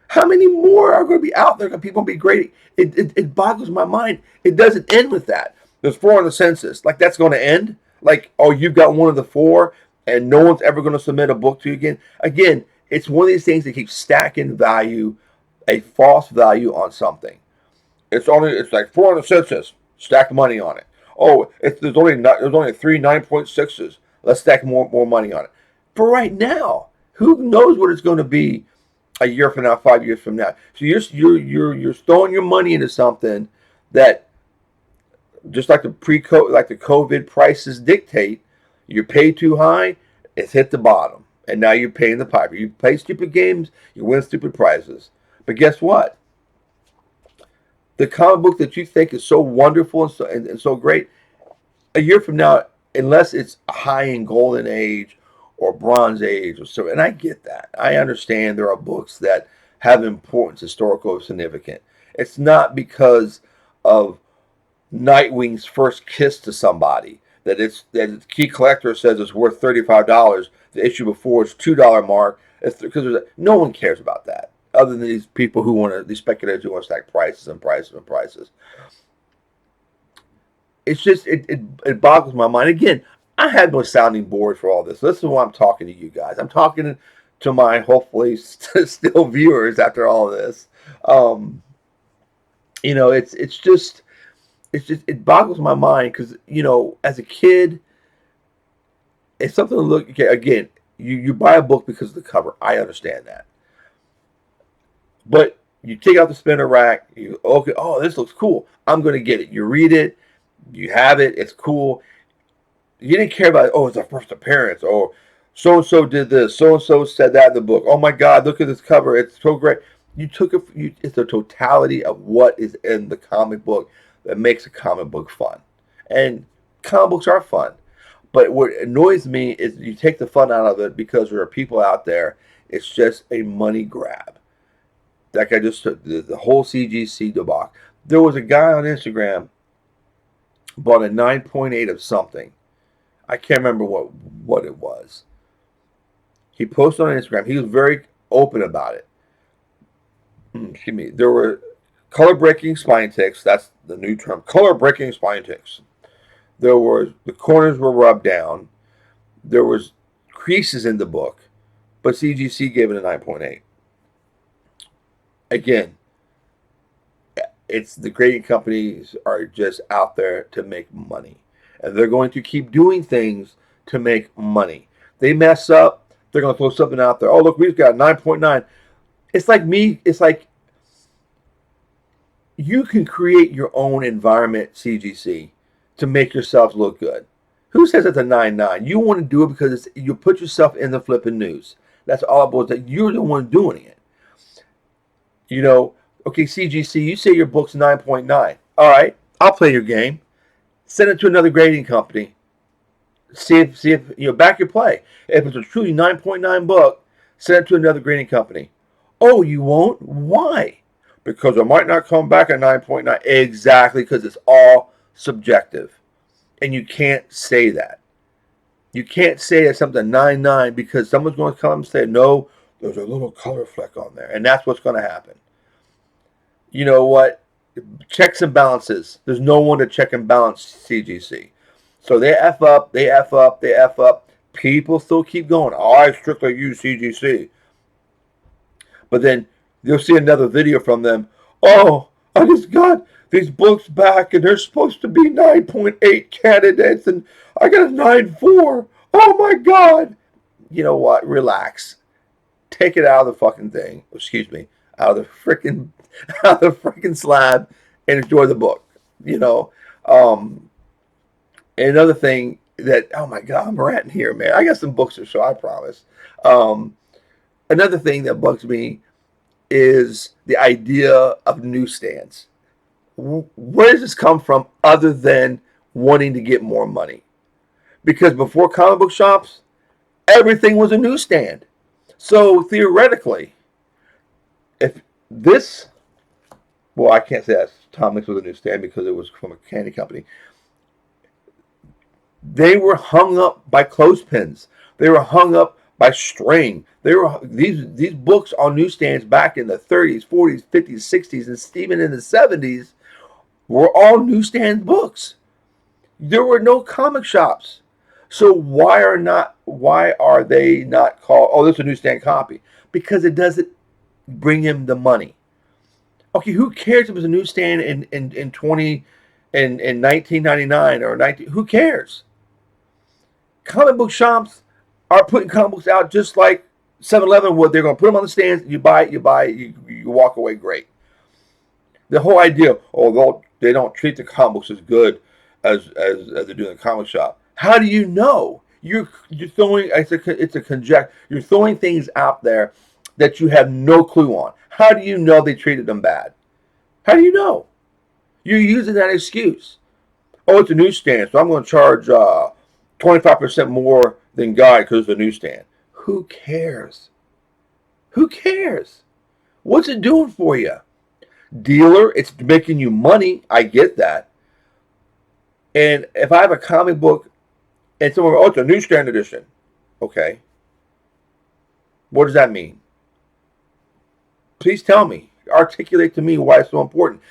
how many more are going to be out there? People be grading. It boggles my mind. It doesn't end with that. There's 4 on the census. Like, that's going to end? Like, oh, you've got one of the 4 and no one's ever going to submit a book to you again? Again, it's one of these things that keeps stacking value, a false value on something. It's like 4 on the census. Stack money on it. Oh, there's only 3 9.6s. Let's stack more money on it. For right now, who knows what it's going to be a year from now, 5 years from now? So you're throwing your money into something that, just like the COVID prices dictate, you pay too high, it's hit the bottom, and now you're paying the piper. You play stupid games, you win stupid prizes. But guess what? The comic book that you think is so wonderful and so great, a year from now, unless it's a high in golden age or Bronze Age or so, and I get that. I understand there are books that have importance, historical significance. It's not because of Nightwing's first kiss to somebody that the key collector says it's worth $35. The issue before is $2 mark. It's because no one cares about that, other than these people who these speculators who want to stack prices and prices and prices. It's just it boggles my mind. Again, I had no sounding board for all this. This is why I'm talking to you guys. I'm talking to my hopefully still viewers after all of this. It boggles my mind because, as a kid, it's something to look. Okay, again, you buy a book because of the cover. I understand that, but you take out the spinner rack. Oh, this looks cool. I'm going to get it. You read it. You have it. It's cool. You didn't care about, it's our first appearance, or so-and-so did this, so-and-so said that in the book. Oh, my God, look at this cover. It's so great. You took it's the totality of what is in the comic book that makes a comic book fun. And comic books are fun. But what annoys me is you take the fun out of it because there are people out there, it's just a money grab. Like I just took the whole CGC debacle. There was a guy on Instagram bought a 9.8 of something. I can't remember what it was. He posted on Instagram. He was very open about it. Excuse me. There were color-breaking spine ticks. That's the new term. Color-breaking spine ticks. The corners were rubbed down. There was creases in the book, but CGC gave it a 9.8. Again, it's the grading companies are just out there to make money. And they're going to keep doing things to make money. They mess up, they're going to throw something out there. Oh, look, we've got 9.9. It's like you can create your own environment, CGC, to make yourself look good. Who says it's a 9.9? You want to do it because you put yourself in the flipping news. That's all it boils down. You're the one doing it. Okay, CGC, you say your book's 9.9. All right, I'll play your game. Send it to another grading company. See if back your play. If it's a truly 9.9 book, send it to another grading company. Oh, you won't? Why? Because it might not come back at 9.9. Exactly, because it's all subjective. And you can't say that. You can't say that something 9.9 because someone's going to come and say, no, there's a little color fleck on there. And that's what's going to happen. You know what? Checks and balances. There's no one to check and balance CGC. So they F up, they F up, they F up. People still keep going. Oh, I strictly use CGC. But then you'll see another video from them. Oh, I just got these books back and they're supposed to be 9.8 candidates and I got a 9.4. Oh my God. You know what? Relax. Take it out of the fucking thing. Excuse me. Out of the freaking slab and enjoy the book. Another thing that, oh my God, I'm ranting here, man. I got some books to show, I promise. Another thing that bugs me is the idea of newsstands. Where does this come from other than wanting to get more money? Because before comic book shops, everything was a newsstand. So theoretically, if this, well, I can't say that comics was a newsstand because it was from a candy company. They were hung up by clothespins. They were hung up by string. They were these books on newsstands back in the 30s, 40s, 50s, 60s, and even in the 70s were all newsstand books. There were no comic shops. So why are they not called, oh, this is a newsstand copy? Because it doesn't bring him the money. Okay, who cares if it was a newsstand in 1999 or 19, who cares? Comic book shops are putting comic books out just like 7-Eleven would. They're going to put them on the stands. You buy it, you walk away great. The whole idea, they don't treat the comic books as good as they do in the comic shop. How do you know? You're throwing, it's a conjecture. You're throwing things out there that you have no clue on. How do you know they treated them bad? How do you know? You're using that excuse. Oh, it's a newsstand, so I'm going to charge 25% more than Guy because it's a newsstand. Who cares? Who cares? What's it doing for you? Dealer, it's making you money. I get that. And if I have a comic book and someone, oh, it's a newsstand edition. Okay. What does that mean? Please tell me. Articulate to me why it's so important.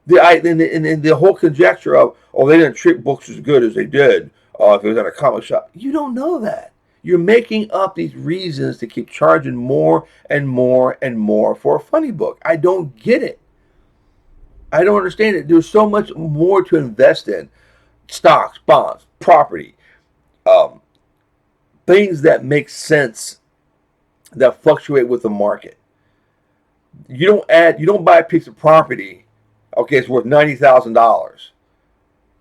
The whole conjecture of, oh, they didn't treat books as good as they did if it was at a comic shop. You don't know that. You're making up these reasons to keep charging more and more and more for a funny book. I don't get it. I don't understand it. There's so much more to invest in. Stocks, bonds, property, things that make sense, that fluctuate with the market. You don't buy a piece of property, okay, it's worth $90,000.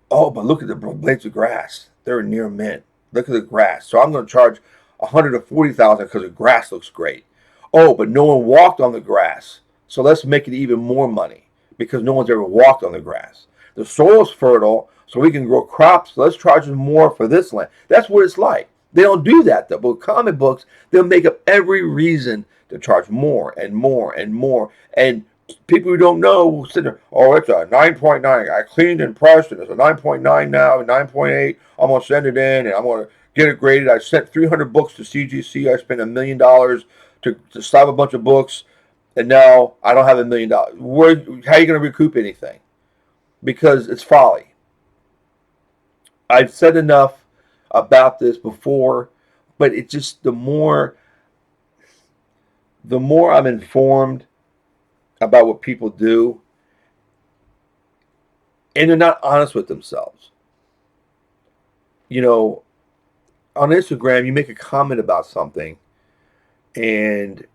Oh, but look at the blades of grass. They're near mint. Look at the grass. So I'm going to charge $140,000 because the grass looks great. Oh, but no one walked on the grass. So let's make it even more money because no one's ever walked on the grass. The soil's fertile, so we can grow crops. So let's charge them more for this land. That's what it's like. They don't do that though. But with comic books, they'll make up every reason to charge more and more and more. And people who don't know will sit there, oh, it's a 9.9. I cleaned and pressed, and it's a 9.9 now, 9.8. I'm going to send it in, and I'm going to get it graded. I sent 300 books to CGC. I spent $1 million to slap a bunch of books, and now I don't have $1 million. How are you going to recoup anything? Because it's folly. I've said enough about this before, but it's just the more I'm informed about what people do, and they're not honest with themselves. You know, on Instagram, you make a comment about something, and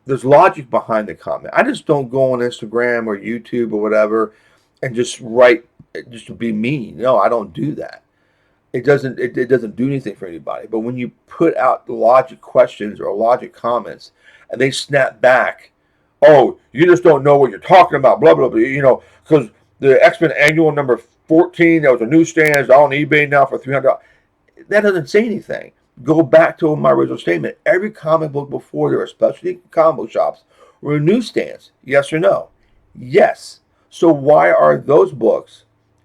there's logic behind the comment. I just don't go on Instagram or YouTube or whatever and just write just to be mean. No, I don't do that. It doesn't do anything for anybody. But when you put out logic questions or logic comments, and they snap back, oh, you just don't know what you're talking about, blah, blah, blah, because the X-Men annual number 14, that was a newsstand, is on eBay now for $300. That doesn't say anything. Go back to my original statement. Every comic book before there were specialty comic book shops were newsstands. Yes or no? Yes. So why are those books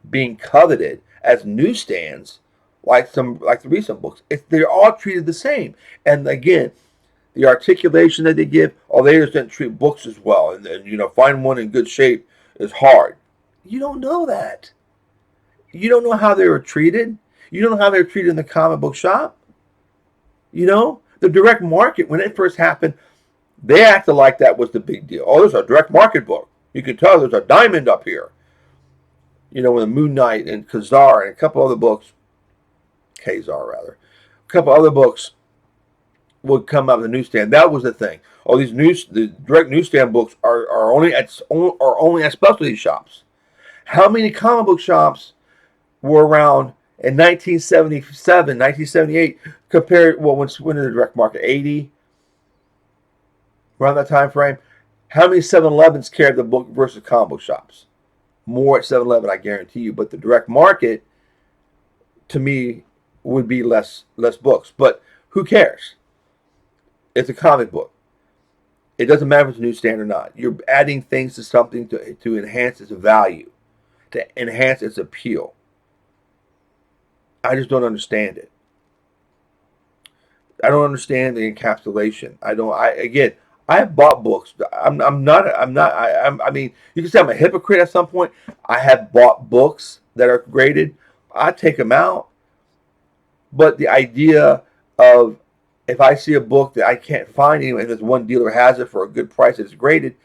being coveted as newsstands like the recent books? They're all treated the same. And again, the articulation that they give, oh, they just didn't treat books as well. And find one in good shape is hard. You don't know that. You don't know how they were treated. You don't know how they were treated in the comic book shop. The direct market, when it first happened, they acted like that was the big deal. Oh, there's a direct market book. You can tell there's a diamond up here. When the Moon Knight and Kazar and a couple other books, a couple other books would come out of the newsstand. That was the thing. Oh, the direct newsstand books are only at specialty shops. How many comic book shops were around in 1977, 1978 compared? Well, when did the direct market? 80. around that time frame. How many 7-Elevens carried the book versus comic book shops? More at 7-Eleven, I guarantee you. But the direct market, to me, would be less books. But who cares? It's a comic book. It doesn't matter if it's a newsstand or not. You're adding things to something to enhance its value, to enhance its appeal. I just don't understand it. I don't understand the encapsulation. I don't. I have bought books. I mean, you can say I'm a hypocrite at some point. I have bought books that are graded. I take them out. But the idea of, if I see a book that I can't find anywhere, and this one dealer has it for a good price, it's graded,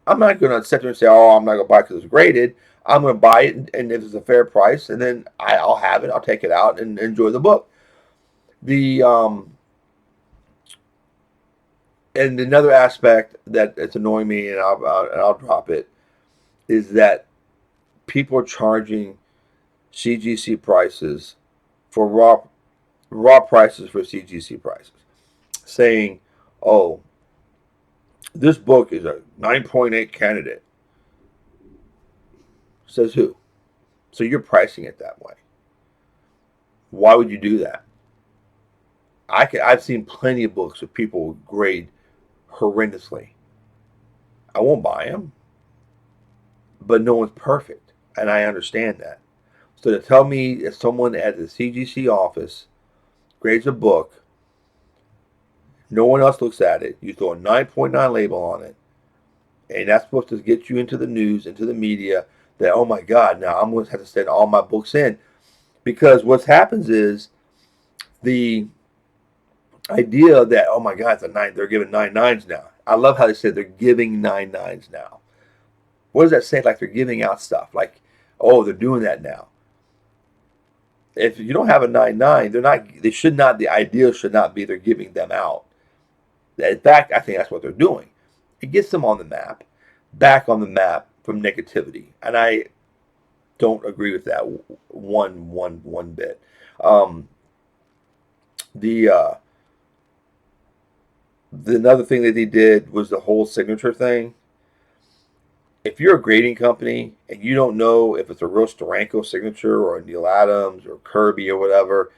I'm not going to sit there and say, oh, I'm not going to buy it because it's graded. I'm going to buy it, and if it's a fair price, and then I'll have it. I'll take it out and enjoy the book. And another aspect that it's annoying me, and I'll drop it, is that people are charging CGC prices for raw prices for CGC prices, saying, "Oh, this book is a 9.8 candidate." Says who? So you're pricing it that way. Why would you do that? I've seen plenty of books that people grade horrendously. I won't buy them, but no one's perfect, and I understand that. So to tell me if someone at the CGC office grades a book, no one else looks at it, you throw a 9.9 label on it, and that's supposed to get you into the news, into the media, that, oh my God, now I'm going to have to send all my books in. Because what happens is the idea that, oh my God, it's a 9, they're giving 9.9s now. I love how they said they're giving 9.9s now. What does that say? Like they're giving out stuff. Like, oh, they're doing that now. If you don't have a 9.9, the idea should not be they're giving them out. In fact, I think that's what they're doing. It gets them on the map, back on the map from negativity. And I don't agree with that one bit. The another thing that they did was the whole signature thing. If you're a grading company and you don't know if it's a real Steranko signature or a Neil Adams or Kirby or whatever,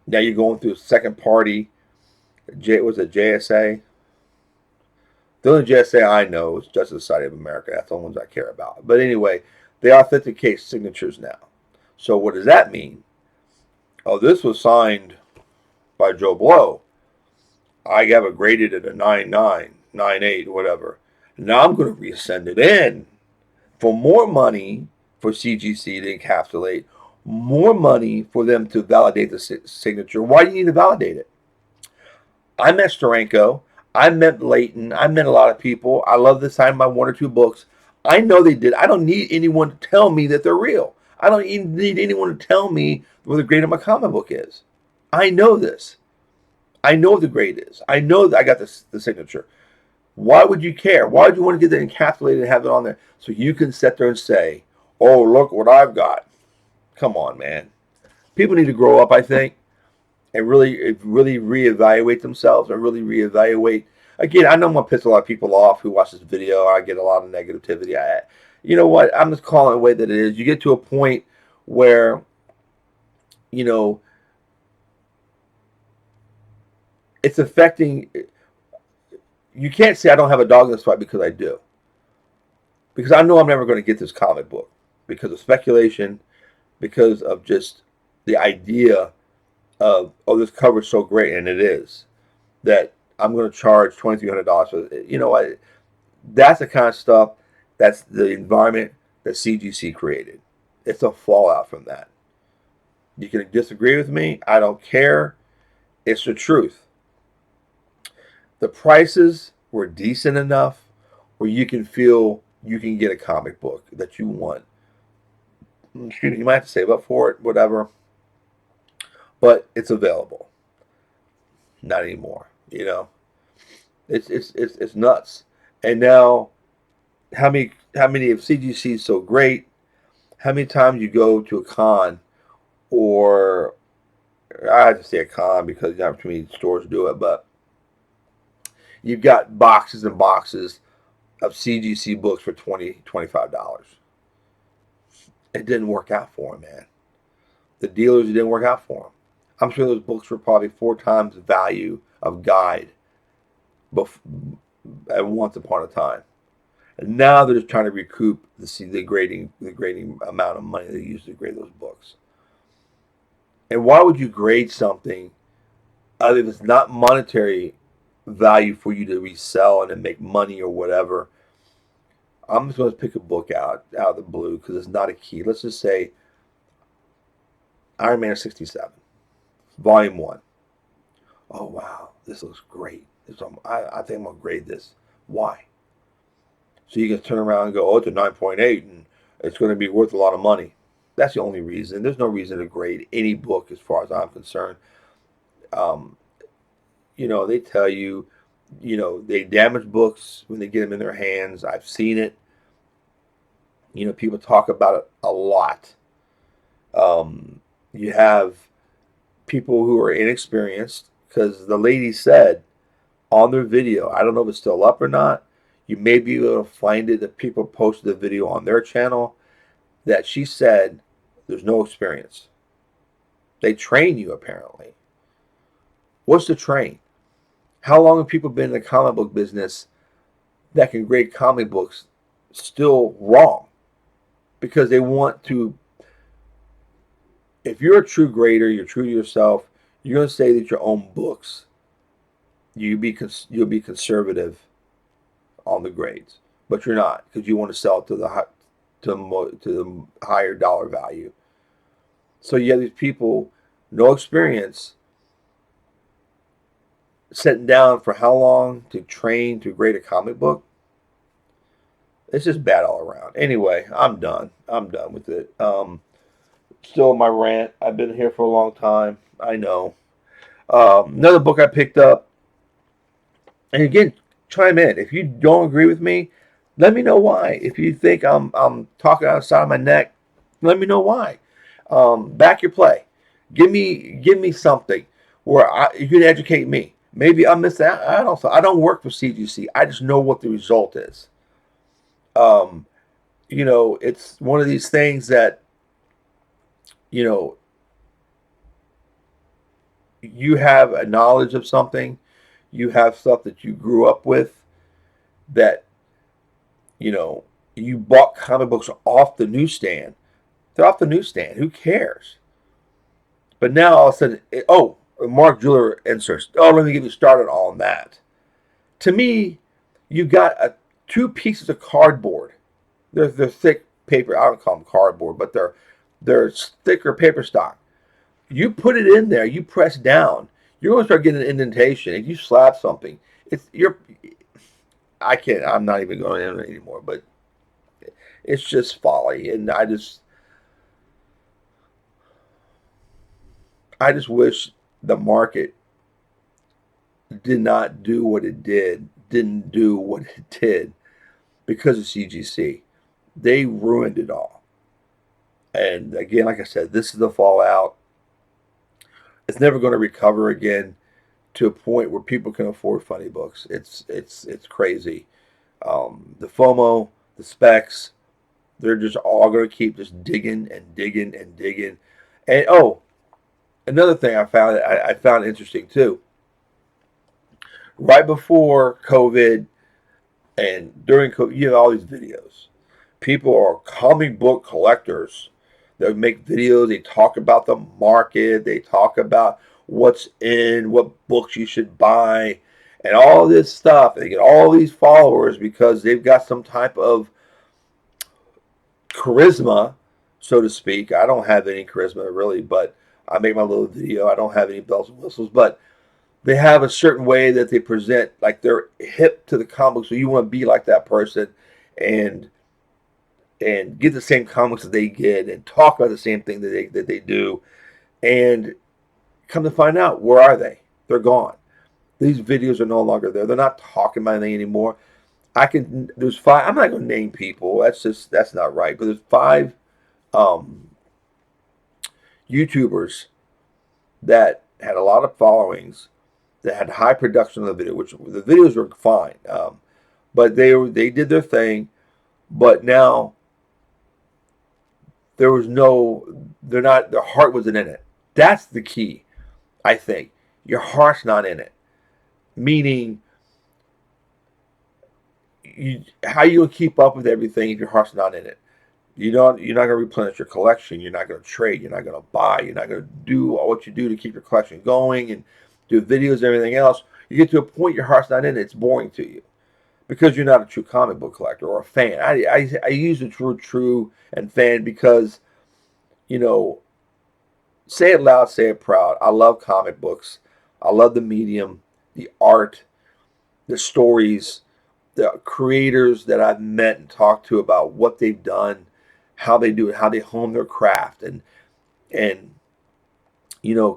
now you're going through a second party. Was it JSA? The only JSA I know is Justice Society of America. That's the only ones I care about. But anyway, they authenticate signatures now. So what does that mean? Oh, this was signed by Joe Blow. I have it graded at a 9.9, 9.8, whatever. Now I'm going to resend it in for more money for CGC to encapsulate, more money for them to validate the signature. Why do you need to validate it? I met Steranko. I met Leighton. I met a lot of people. I love to sign my 1 or 2 books. I know they did. I don't need anyone to tell me that they're real. I don't even need anyone to tell me what the grade of my comic book is. I know this. I know what the grade is. I know that I got the signature. Why would you care? Why would you want to get that encapsulated and have it on there so you can sit there and say, oh, look what I've got? Come on, man. People need to grow up, I think, and really reevaluate themselves and really reevaluate. Again, I know I'm going to piss a lot of people off who watch this video. I get a lot of negativity. You know what? I'm just calling it the way that it is. You get to a point where, you know, it's affecting. You can't say I don't have a dog in this fight, because I do. Because I know I'm never going to get this comic book because of speculation, because of just the idea of, oh, this cover is so great, and it is, that I'm going to charge $2,300 for it. You know, that's the kind of stuff, that's the environment that CGC created. It's a fallout from that. You can disagree with me. I don't care. It's the truth. The prices were decent enough where you can feel you can get a comic book that you want. You might have to save up for it, whatever. But it's available. Not anymore. You know, it's nuts. And now, how many of CGC is so great? How many times you go to a con, or I have to say a con because not too many stores do it, but You've got boxes and boxes of CGC books for $25. It didn't work out for him, man. The dealers, it didn't work out for him. I'm sure those books were probably 4 times the value of Guide at once upon a time. And now they're just trying to recoup the grading amount of money they used to grade those books. And why would you grade something if it's not monetary value for you to resell and then make money or whatever? I'm just going to pick a book out of the blue because it's not a key. Let's just say Iron Man 67, Volume 1. Oh, wow, this looks great. I think I'm going to grade this. Why? So you can turn around and go, oh, it's a 9.8 and it's going to be worth a lot of money. That's the only reason. There's no reason to grade any book as far as I'm concerned. Um, they tell you, they damage books when they get them in their hands. I've seen it. People talk about it a lot. You have people who are inexperienced because the lady said on their video, I don't know if it's still up or not. You may be able to find it that people posted the video on their channel that she said there's no experience. They train you apparently. What's the train? How long have people been in the comic book business that can grade comic books still wrong? Because they want to, if you're a true grader, you're true to yourself, you're going to say that your own books, you'll be conservative on the grades, but you're not because you want to sell it to the higher dollar value. So you have these people, no experience, sitting down for how long to train to grade a comic book? It's just bad all around. Anyway, I'm done. I'm done with it. Still my rant. I've been here for a long time. I know. Another book I picked up, and again, chime in. If you don't agree with me, let me know why. If you think I'm talking outside of my neck, let me know why. Back your play. Give me something where you can educate me. Maybe I missed that. I don't work for CGC. I just know what the result is. It's one of these things that you have a knowledge of something. You have stuff that you grew up with that you bought comic books off the newsstand. They're off the newsstand. Who cares? But now all of a sudden, Mark Jeweler inserts. Oh, let me get you started on that. To me, you got two pieces of cardboard. They're thick paper. I don't call them cardboard, but they're thicker paper stock. You put it in there. You press down. You're going to start getting an indentation. If you slap something, I can't. I'm not even going in anymore. But it's just folly, and I just wish the market didn't do what it did because of CGC. They ruined it all. And again, like I said, this is the fallout. It's never going to recover again to a point where people can afford funny books. It's crazy. The FOMO, the specs, they're just all going to keep just digging and digging and digging. And another thing I found interesting too. Right before COVID and during COVID, you have all these videos. People are comic book collectors. They make videos. They talk about the market. They talk about what's in, what books you should buy, and all this stuff. They get all these followers because they've got some type of charisma, so to speak. I don't have any charisma really, but I make my little video. I don't have any bells and whistles, but they have a certain way that they present, like they're hip to the comics, so you want to be like that person and get the same comics that they get and talk about the same thing that they do. And come to find out, where are they? They're gone. These videos are no longer there. They're not talking about anything anymore. There's 5. I'm not going to name people. That's not right. But there's 5 YouTubers that had a lot of followings that had high production on the video, which the videos were fine, but they did their thing. But now there was no, they're not, their heart wasn't in it. That's the key, I think. Your heart's not in it, meaning how you keep up with everything if your heart's not in it. You're not going to replenish your collection. You're not going to trade. You're not going to buy. You're not going to do what you do to keep your collection going and do videos and everything else. You get to a point your heart's not in it. It's boring to you because you're not a true comic book collector or a fan. I use the true and fan because, you know, say it loud, say it proud. I love comic books. I love the medium, the art, the stories, the creators that I've met and talked to about what they've done, how they do it, how they hone their craft, and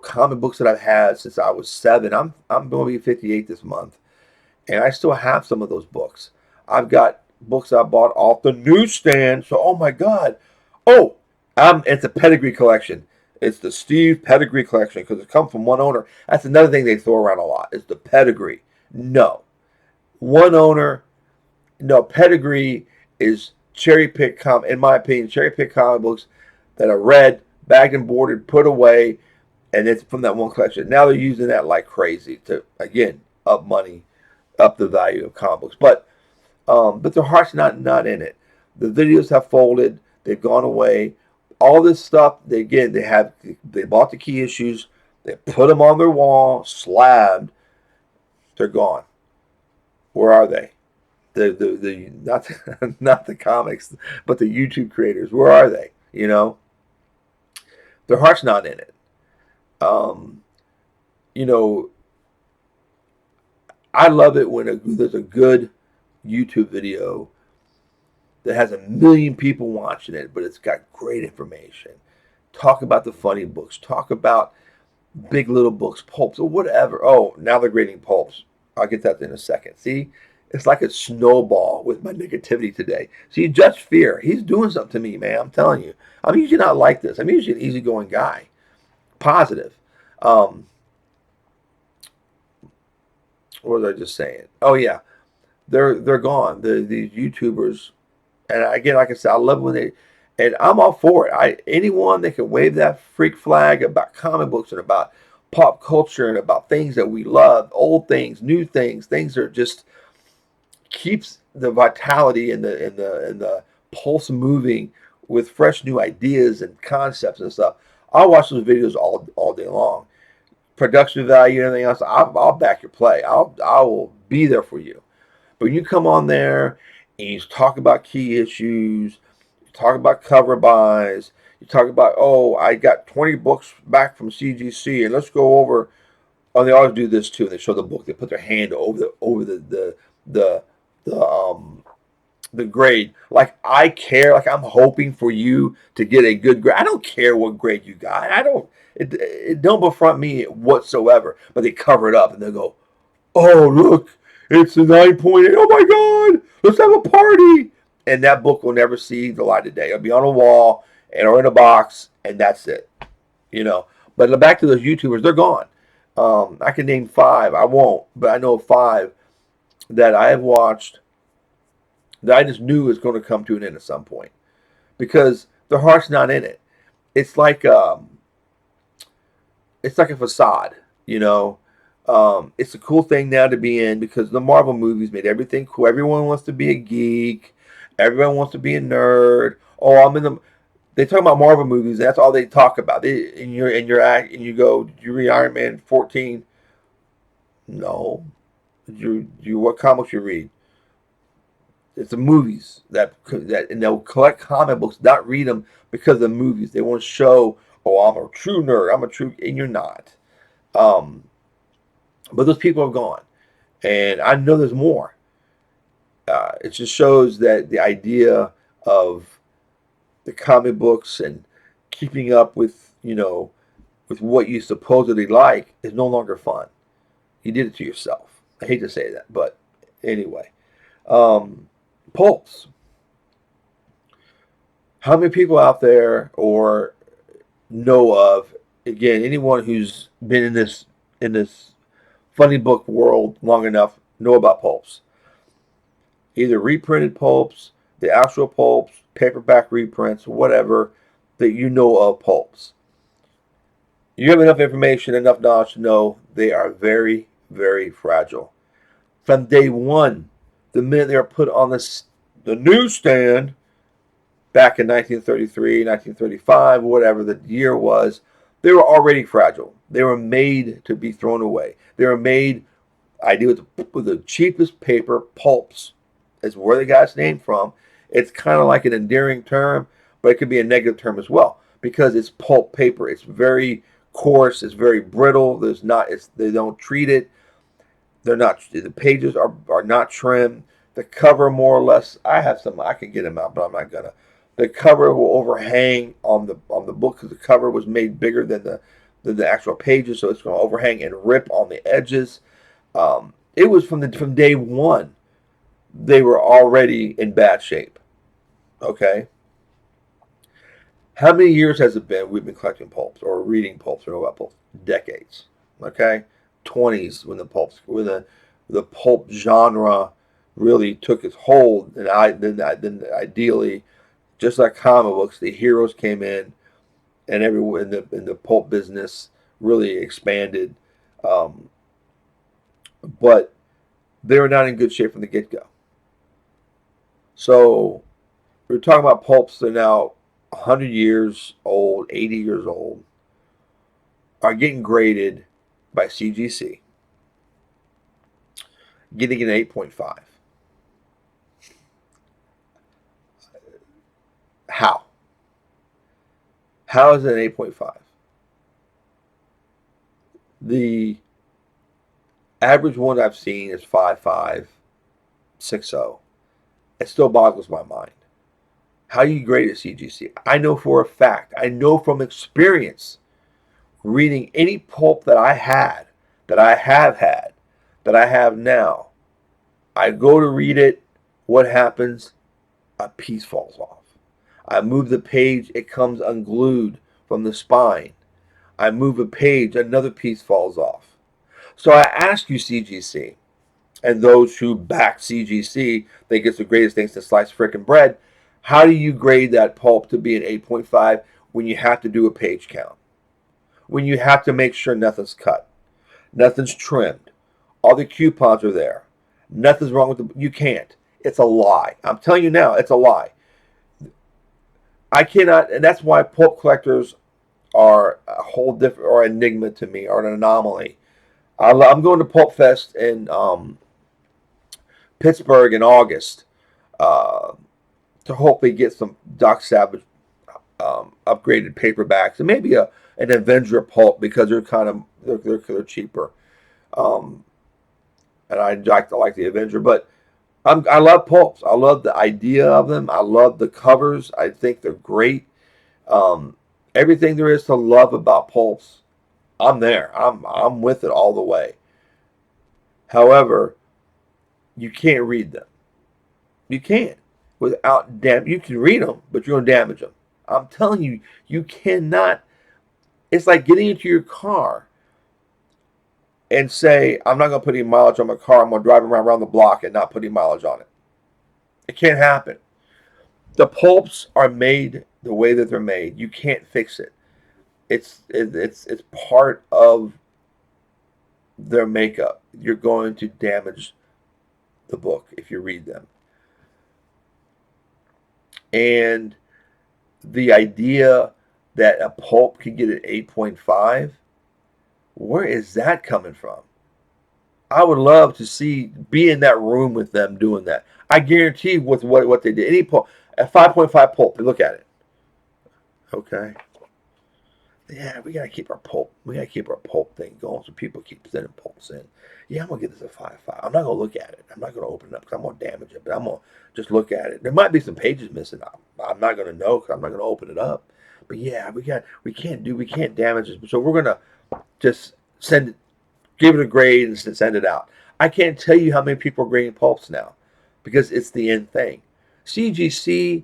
comic books that I've had since I was 7. I'm going to be 58 this month, and I still have some of those books. I've got books I bought off the newsstand. So, oh my God, oh, it's a pedigree collection. It's the Steve Pedigree collection because it comes from one owner. That's another thing they throw around a lot. Is the pedigree? No, one owner. No, pedigree is cherry pick in my opinion, cherry pick comic books that are read, bagged and boarded, put away, and it's from that one collection. Now they're using that like crazy to again up money, up the value of comic books. But their heart's not in it. The videos have folded, they've gone away. All this stuff, they bought the key issues, they put them on their wall, slabbed, they're gone. Where are they? The not not the comics, but the YouTube creators. Where are they? Their heart's not in it. Um, you know, I love it when there's a good YouTube video that has 1 million people watching it, but it's got great information. Talk about the funny books. Talk about big little books, pulps, or whatever. Oh, now they're grading pulps. I'll get that in a second. See, it's like a snowball with my negativity today. See, Judge Fear, he's doing something to me, man. I'm telling you. I'm usually not like this. I'm usually an easygoing guy, positive. Um, what was I just saying? Oh yeah, they're gone. These YouTubers, and again, like I said, I love when they, and I'm all for it. Anyone that can wave that freak flag about comic books and about pop culture and about things that we love, old things, new things, things that are just keeps the vitality and the pulse moving with fresh new ideas and concepts and stuff. I'll watch those videos all day long. Production value and everything else, I'll back your play. I will be there for you. But you come on there and you talk about key issues, you talk about cover buys, you talk about, oh, I got 20 books back from CGC and let's go over. Oh, they always do this too. They show the book. They put their hand the the um the grade. Like I care. Like I'm hoping for you to get a good grade. I don't care what grade you got. I don't. It don't befront me whatsoever. But they cover it up and they go, "Oh look, it's a 9.8. Oh my God, let's have a party." And that book will never see the light of day. It'll be on a wall and or in a box, and that's it. You know. But back to those YouTubers, they're gone. I can name 5. I won't, but I know 5 that I have watched that I just knew was going to come to an end at some point because their heart's not in it. It's like it's like a facade, you know. It's a cool thing now to be in because the Marvel movies made everything cool. Everyone wants to be a geek. Everyone wants to be a nerd. Oh, I'm in the. They talk about Marvel movies. That's all they talk about. In your act, and you go, did you read Iron Man 14? No. Did you what comics you read? It's the movies that and they'll collect comic books, not read them because of the movies. They want to show, oh, I'm a true nerd. I'm a true, and you're not. Um, but those people are gone, and I know there's more. It just shows that the idea of the comic books and keeping up with with what you supposedly like is no longer fun. You did it to yourself. I hate to say that, but anyway. Um, Pulps. How many people out there or know of again anyone who's been in this funny book world long enough know about pulps. Either reprinted pulps, the actual pulps, paperback reprints, whatever that you know of pulps. You have enough information, enough knowledge to know they are very, very fragile. From day one, the minute they are put on the newsstand back in 1933, 1935, whatever the year was, they were already fragile. They were made to be thrown away. They were made, I do with the cheapest paper, pulps. Is where they got its name from. It's kind of like an endearing term, but it could be a negative term as well because it's pulp paper. It's very coarse. It's very brittle. There's not. They don't treat it. They're not. The pages are not trimmed. The cover more or less. I have some. I can get them out, but I'm not gonna. The cover will overhang on the book because the cover was made bigger than the actual pages, so it's going to overhang and rip on the edges. It was from day one. They were already in bad shape. Okay. How many years has it been we've been collecting pulps or reading pulps or know about pulps? Decades. Okay. 20s when the pulp genre really took its hold, and then ideally, just like comic books, the heroes came and everyone in the pulp business really expanded, um, but they were not in good shape from the get go. So we're talking about pulps that are now 100 years old, 80 years old, are getting graded by CGC, getting an 8.5. How? How is it an 8.5? The average one I've seen is 5.5, 6.0. It still boggles my mind. How do you grade a CGC? I know for a fact, I know from experience, reading any pulp that I had, that I have had, that I have now, I go to read it, what happens? A piece falls off. I move the page, it comes unglued from the spine. I move a page, another piece falls off. So I ask you, CGC, and those who back CGC think it's the greatest thing since sliced frickin' bread, how do you grade that pulp to be an 8.5 when you have to do a page count? When you have to make sure nothing's cut, nothing's trimmed, all the coupons are there, nothing's wrong with the. You can't. It's a lie. I'm telling you now, it's a lie. I cannot, and that's why pulp collectors are a whole different or enigma to me, or an anomaly. I'm going to Pulp Fest in Pittsburgh in August uh, to hopefully get some Doc Savage upgraded paperbacks and maybe an Avenger pulp because they're kind of they're cheaper. Um, and I like the Avenger, but I love pulps. I love the idea of them. I love the covers. I think they're great. Um, Everything there is to love about pulps, I'm there. I'm with it all the way. However, you can't read them. You can't without damn. You can read them, but you're gonna damage them. I'm telling you, you cannot. It's like getting into your car and say, I'm not gonna put any mileage on my car. I'm gonna drive around the block and not put any mileage on it. It can't happen. The pulps are made the way that they're made. You can't fix it. It's part of their makeup. You're going to damage the book if you read them. And the idea that a pulp can get an 8.5, where is that coming from? I would love to be in that room with them doing that. I guarantee with what they did. Any pulp, a 5.5 pulp, look at it. Okay. Yeah, we gotta keep our pulp. We gotta keep our pulp thing going, so people keep sending pulps in. Yeah, I'm gonna get this a 5.5. I'm not gonna look at it. I'm not gonna open it up because I'm gonna damage it. But I'm gonna just look at it. There might be some pages missing. I'm not gonna know because I'm not gonna open it up. But yeah, we can't damage it. So we're gonna just give it a grade and send it out. I can't tell you how many people are grading pulps now because it's the end thing. CGC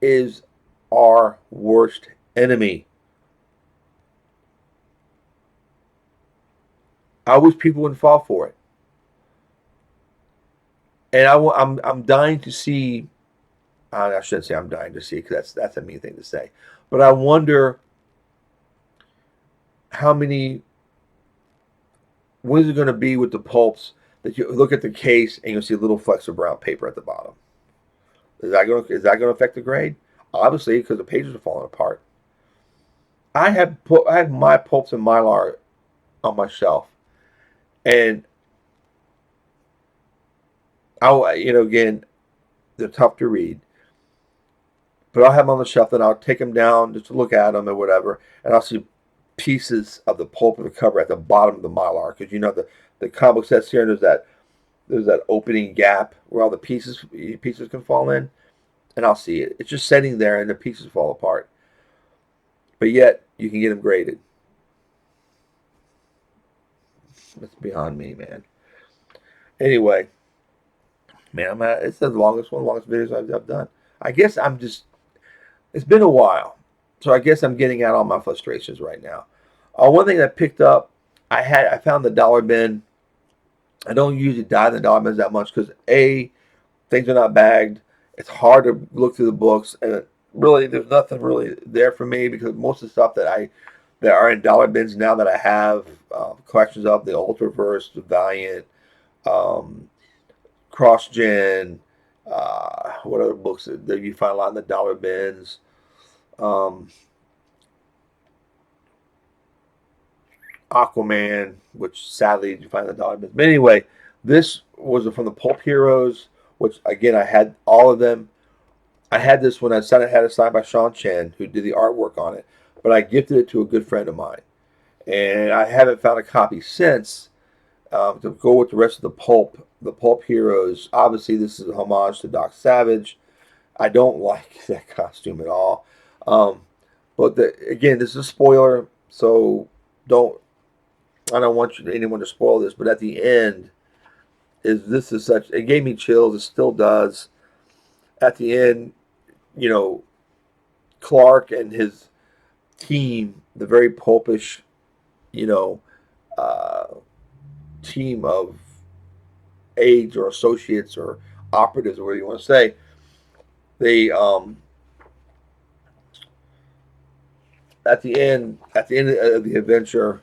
is our worst enemy. I wish people wouldn't fall for it. And I'm dying to see. I shouldn't say I'm dying to see because that's a mean thing to say. But I wonder how many. What is it going to be with the pulps that you look at the case and you'll see little flecks of brown paper at the bottom? Is that going to affect the grade? Obviously, because the pages are falling apart. I have my pulps and mylar on my shelf, and again, they're tough to read, but I'll have them on the shelf and I'll take them down just to look at them or whatever, and I'll see pieces of the pulp of the cover at the bottom of the mylar because the comic book says here there's that opening gap where all the pieces can fall in, and I'll see it. It's just sitting there and the pieces fall apart, but yet you can get them graded. That's beyond me, man. Anyway, man, it's the longest one, longest videos I've done. I guess I'm just. It's been a while, so I guess I'm getting out all my frustrations right now. One thing that picked up, I found the dollar bin. I don't usually dive in the dollar bins that much because things are not bagged. It's hard to look through the books, and really, there's nothing really there for me because most of the stuff that are in dollar bins now that I have collections of the Ultraverse, the Valiant, um, Cross Gen. What other books that you find a lot in the dollar bins? Um, Aquaman, which sadly you find in the dollar bins. But anyway, this was from the Pulp Heroes, which again I had all of them. I had this when I had it signed by Sean Chen, who did the artwork on it, but I gifted it to a good friend of mine, and I haven't found a copy since. To go with the rest of the Pulp Heroes. Obviously, this is a homage to Doc Savage. I don't like that costume at all. Um, but again, this is a spoiler, so don't. I don't want anyone to spoil this. But at the end, this is such. It gave me chills. It still does. At the end, you know, Clark and his team, the very pulpish, you know, uh, team of aides or associates or operatives or whatever you want to say, they at the end of the adventure,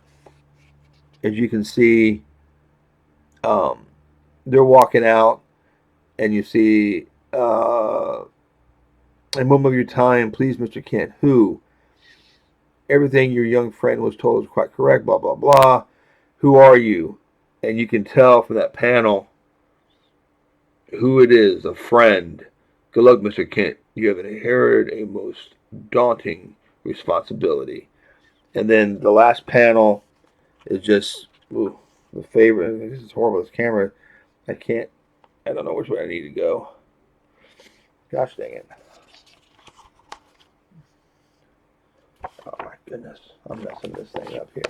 as you can see, um, they're walking out, and you see, a moment of your time, please, Mr. Kent. Who? Everything your young friend was told is quite correct. Blah blah blah. Who are you? And you can tell from that panel who it is. A friend. Good luck, Mr. Kent. You have inherited a most daunting responsibility. And then the last panel is just the favorite. This is horrible. This camera, I can't. I don't know which way I need to go. Gosh dang it! Oh my goodness, I'm messing this thing up here.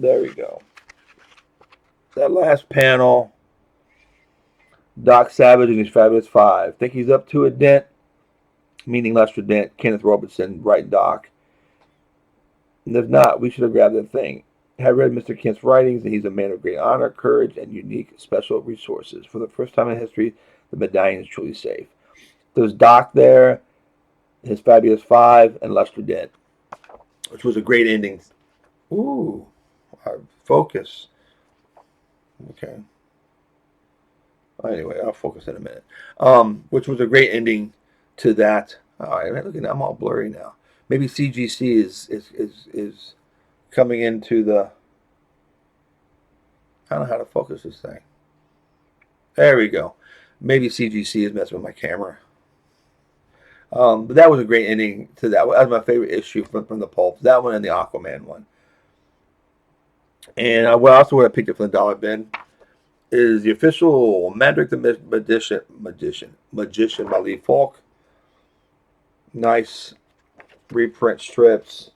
There we go. That last panel, Doc Savage and his Fabulous Five. Think he's up to a dent, meaning Lester Dent, Kenneth Robertson, right, Doc? And if not, we should have grabbed that thing. I have read Mr. Kent's writings, and he's a man of great honor, courage, and unique special resources. For the first time in history, the medallion is truly safe. There's Doc there, his Fabulous Five, and Lester Dent, which was a great ending. Ooh, focus. Okay. Anyway, I'll focus in a minute. Which was a great ending to that. All right, look at that. I'm all blurry now. Maybe CGC is coming into the. I don't know how to focus this thing. There we go. Maybe CGC is messing with my camera. But that was a great ending to that. That was my favorite issue from the pulp. That one and the Aquaman one. And what else would I picked up from the dollar bin is the official Mandrake the Magician by Lee Falk. Nice reprint strips,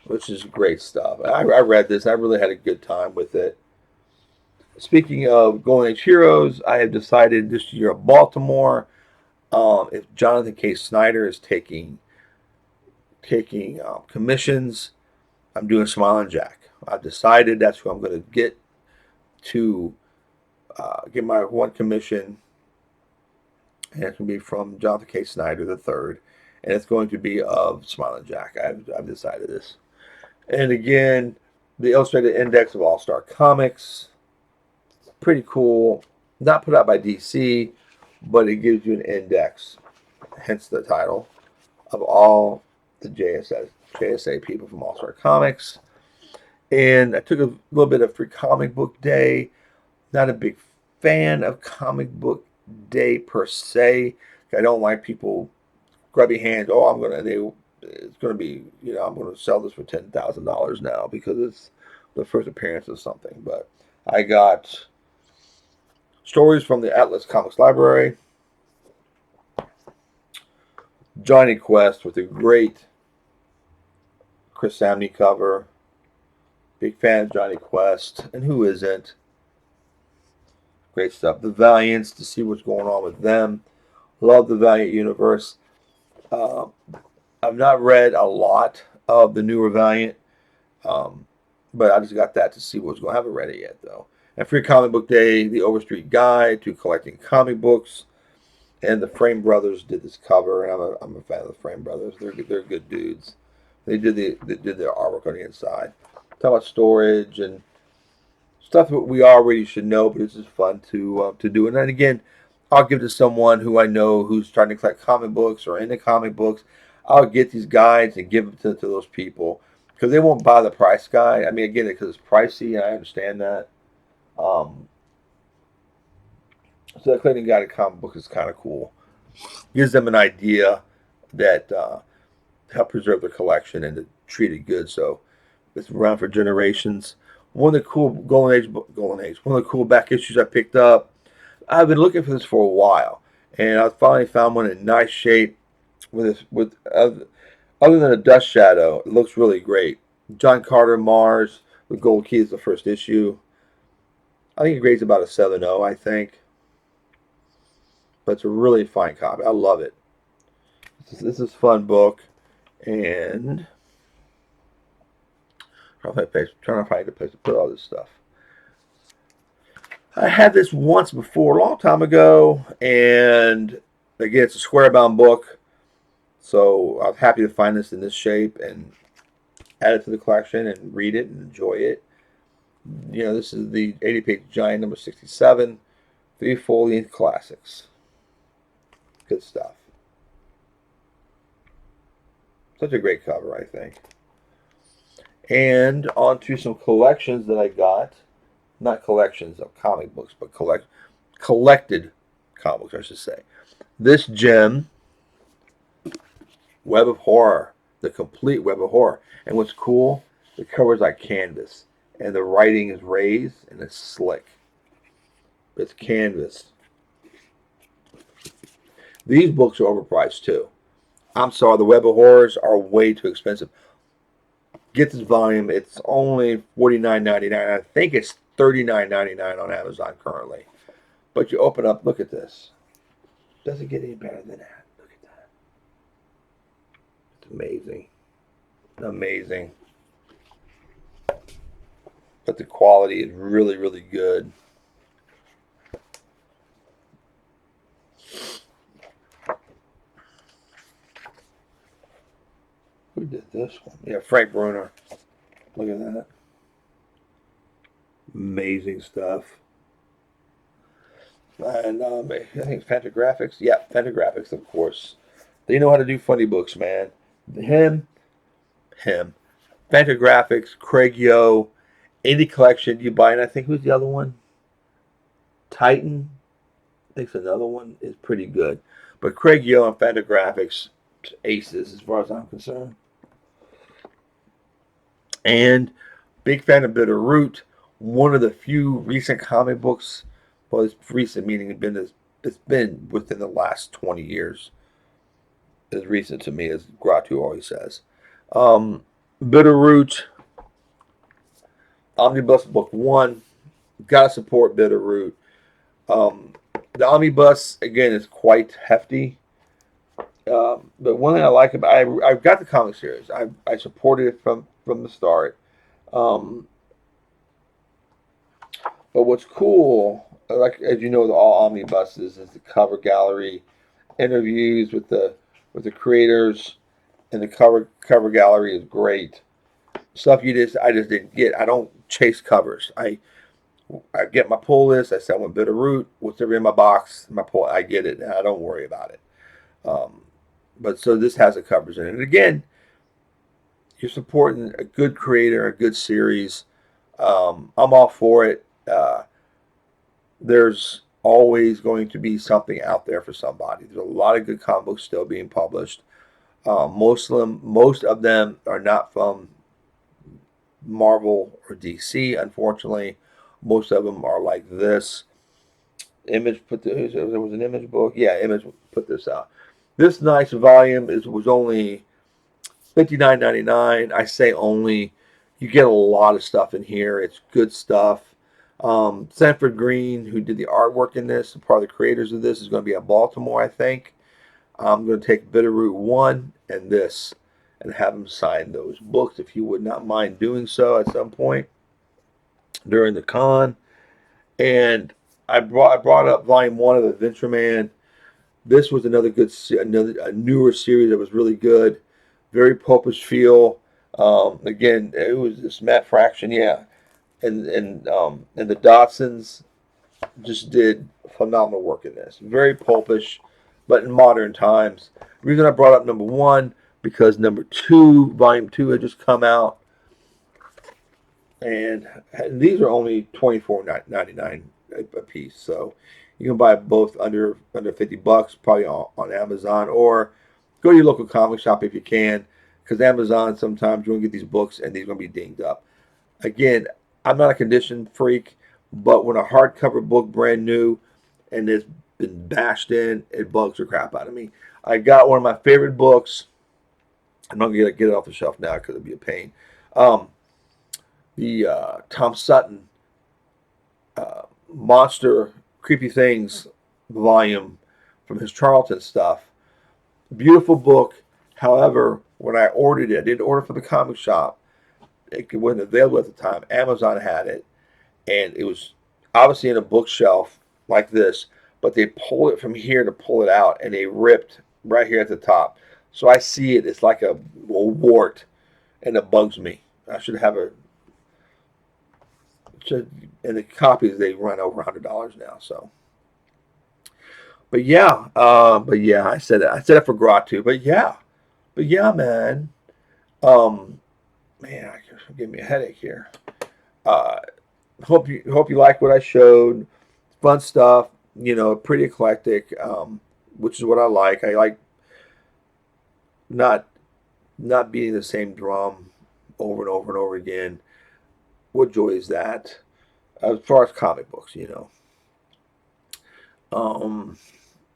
which is great stuff. I read this. I really had a good time with it. Speaking of Golden Age heroes, I have decided this year of Baltimore. If Jonathan K. Snyder is taking commissions, I'm doing Smiling Jack. I've decided that's who I'm going to get to get my one commission, and it's going to be from Jonathan K. Snyder III, and it's going to be of Smiling Jack. I've decided this. And again, the Illustrated Index of All-Star Comics, pretty cool. Not put out by DC, but it gives you an index, hence the title, of all the JSA people from All-Star Comics. And I took a little bit of Free Comic Book Day. Not a big fan of Comic Book Day per se. I don't like people grubby hands. Oh, it's gonna be, I'm gonna sell this for $10,000 now because it's the first appearance of something. But I got stories from the Atlas Comics Library, Johnny Quest with a great Chris Samney cover. Big fan of Johnny Quest, and who isn't? Great stuff. The Valiants, to see what's going on with them. Love the Valiant universe. I've not read a lot of the newer Valiant, but I just got that to see what's going on. I haven't read it yet, though. And Free Comic Book Day, the Overstreet Guide to Collecting Comic Books, and the Frame Brothers did this cover, and I'm a fan of the Frame Brothers. They're good dudes. They did their artwork on the inside. Talk about storage and stuff that we already should know, but it's just fun to do. And then again, I'll give to someone who I know who's trying to collect comic books or into comic books. I'll get these guides and give them to those people because they won't buy the price guide. I mean, again, because it's pricey, and I understand that. So the collecting guide to comic books is kind of cool. Gives them an idea that help preserve their collection and to treat it good. So it's around for generations. One of the cool one of the cool back issues I picked up. I've been looking for this for a while, and I finally found one in nice shape. Other than a dust shadow, it looks really great. John Carter Mars with Gold Key is the first issue. I think it grades about a 7.0, I think. But it's a really fine copy. I love it. This is a fun book, and trying to find a place to put all this stuff. I had this once before, a long time ago, and again, it's a square-bound book, so I was happy to find this in this shape and add it to the collection and read it and enjoy it. This is the 80-page giant number 67, 3 full-length classics. Good stuff. Such a great cover, I think. And on to some collections that I got. Not collections of comic books, but collected comic books, I should say. This gem, Web of Horror, the complete Web of Horror. And what's cool, the cover's like canvas, and the writing is raised, and it's slick. It's canvas. These books are overpriced, too. I'm sorry, the Web of Horrors are way too expensive. Get this volume. It's only $49.99. I think it's $39.99 on Amazon currently. But you open up, look at this. Doesn't get any better than that. Look at that. It's amazing. Amazing. But the quality is really, really good. Who did this one? Yeah, Frank Bruner. Look at that. Amazing stuff. And I think Fantagraphics. Yeah, Fantagraphics, of course. They know how to do funny books, man. Him. Fantagraphics, Craig Yo, Indie Collection. You buy, and I think who's the other one? Titan. I think another one is pretty good. But Craig Yo and Fantagraphics, aces as far as I'm concerned. And big fan of Bitterroot. One of the few recent comic books. Well, it's recent, meaning it's been within the last 20 years. As recent to me as Gratu always says. Bitterroot, Omnibus Book 1. Gotta support Bitterroot. The Omnibus, again, is quite hefty. But one thing I like about I've got the comic series. I supported it from the start. Um, but what's cool, like as you know, the all omnibuses is the cover gallery interviews with the creators, and the cover gallery is great. Stuff I just didn't get. I don't chase covers. I get my pull list. I say I want Bitterroot. Whatever in my box, my pull, I get it, and I don't worry about it. Um, but so this has the covers in it. And again, you're supporting a good creator, a good series. I'm all for it. There's always going to be something out there for somebody. There's a lot of good comic books still being published. Most of them are not from Marvel or DC. Unfortunately, most of them are like this. Image put there was an Image book. Yeah, Image put this out. This nice volume was only $59.99. I say only. You get a lot of stuff in here. It's good stuff. Sanford Green, who did the artwork in this, part of the creators of this, is going to be at Baltimore, I think. I'm going to take Bitterroot 1 and this and have him sign those books if you would not mind doing so at some point during the con. And I brought up Volume 1 of Adventure Man. This was another a newer series that was really good. Very pulpish feel. Again, it was this Matt Fraction, yeah, and the Dodsons just did phenomenal work in this. Very pulpish, but in modern times. The reason I brought up number 1 because number 2, volume 2, had just come out, and these are only $24.99 a piece. So you can buy both under $50, probably on Amazon, or go to your local comic shop if you can, because Amazon sometimes you won't get these books and these are going to be dinged up. Again, I'm not a condition freak, but when a hardcover book brand new and it's been bashed in, it bugs the crap out of me. I got one of my favorite books. I'm not gonna get it off the shelf now because it'd be a pain. Um, the Tom Sutton Monster Creepy Things volume from his Charlton stuff. Beautiful book. However, when I ordered it, I didn't order from the comic shop. It wasn't available at the time. Amazon had it, and it was obviously in a bookshelf like this, but they pulled it from here to pull it out, and they ripped right here at the top. So I see it. It's like a wart, and it bugs me. I should have a. And the copies they run over $100 now. So, but yeah, I said it. I said it for Gratu. But yeah, man. Um, man, give me a headache here. Uh, hope you like what I showed. Fun stuff, pretty eclectic, which is what I like. I like not not beating the same drum over and over and over again. What joy is that? As far as comic books. Um,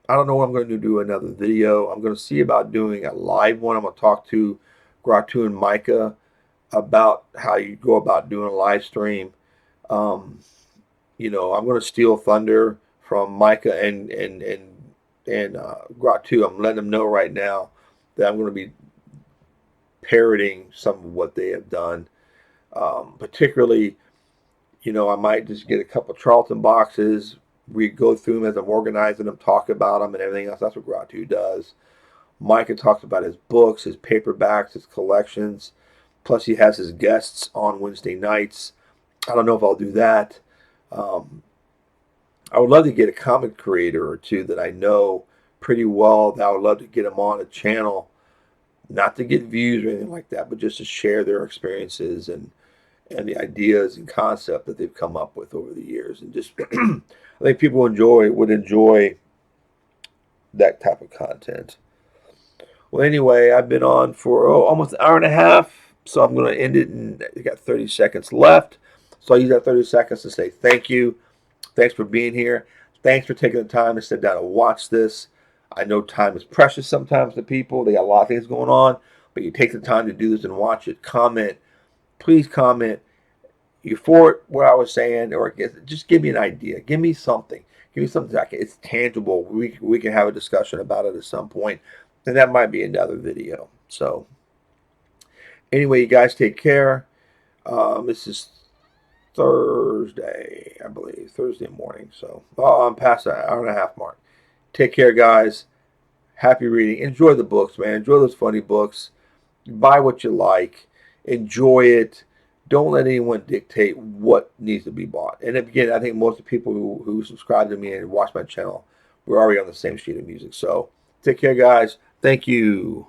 I don't know when I'm going to do another video. I'm going to see about doing a live one. I'm going to talk to Gratu and Micah about how you go about doing a live stream. Um, I'm going to steal thunder from Micah and Gratu. I'm letting them know right now that I'm going to be parroting some of what they have done. Particularly, I might just get a couple Charlton boxes. We go through them as I'm organizing them, talk about them, and everything else. That's what Gratu does. Micah talks about his books, his paperbacks, his collections. Plus, he has his guests on Wednesday nights. I don't know if I'll do that. Um, I would love to get a comic creator or two that I know pretty well. That I would love to get them on a channel, not to get views or anything like that, but just to share their experiences and the ideas and concept that they've come up with over the years. And just, I think people would enjoy that type of content. Well, anyway, I've been on for almost an hour and a half, so I'm going to end it. And I got 30 seconds left, so I'll use that 30 seconds to say thank you. Thanks for being here. Thanks for taking the time to sit down and watch this. I know time is precious sometimes to people. They got a lot of things going on, but you take the time to do this and watch it. Comment. Please comment. You for what I was saying, or just give me an idea. Give me something. Give me something it's tangible. We can have a discussion about it at some point, and that might be another video. So anyway, you guys take care. This is Thursday, I believe, Thursday morning. So I'm past the hour and a half mark. Take care, guys. Happy reading. Enjoy the books, man. Enjoy those funny books. Buy what you like. Enjoy it. Don't let anyone dictate what needs to be bought. And again, I think most of the people who subscribe to me and watch my channel, we're already on the same sheet of music. So take care, guys. Thank you.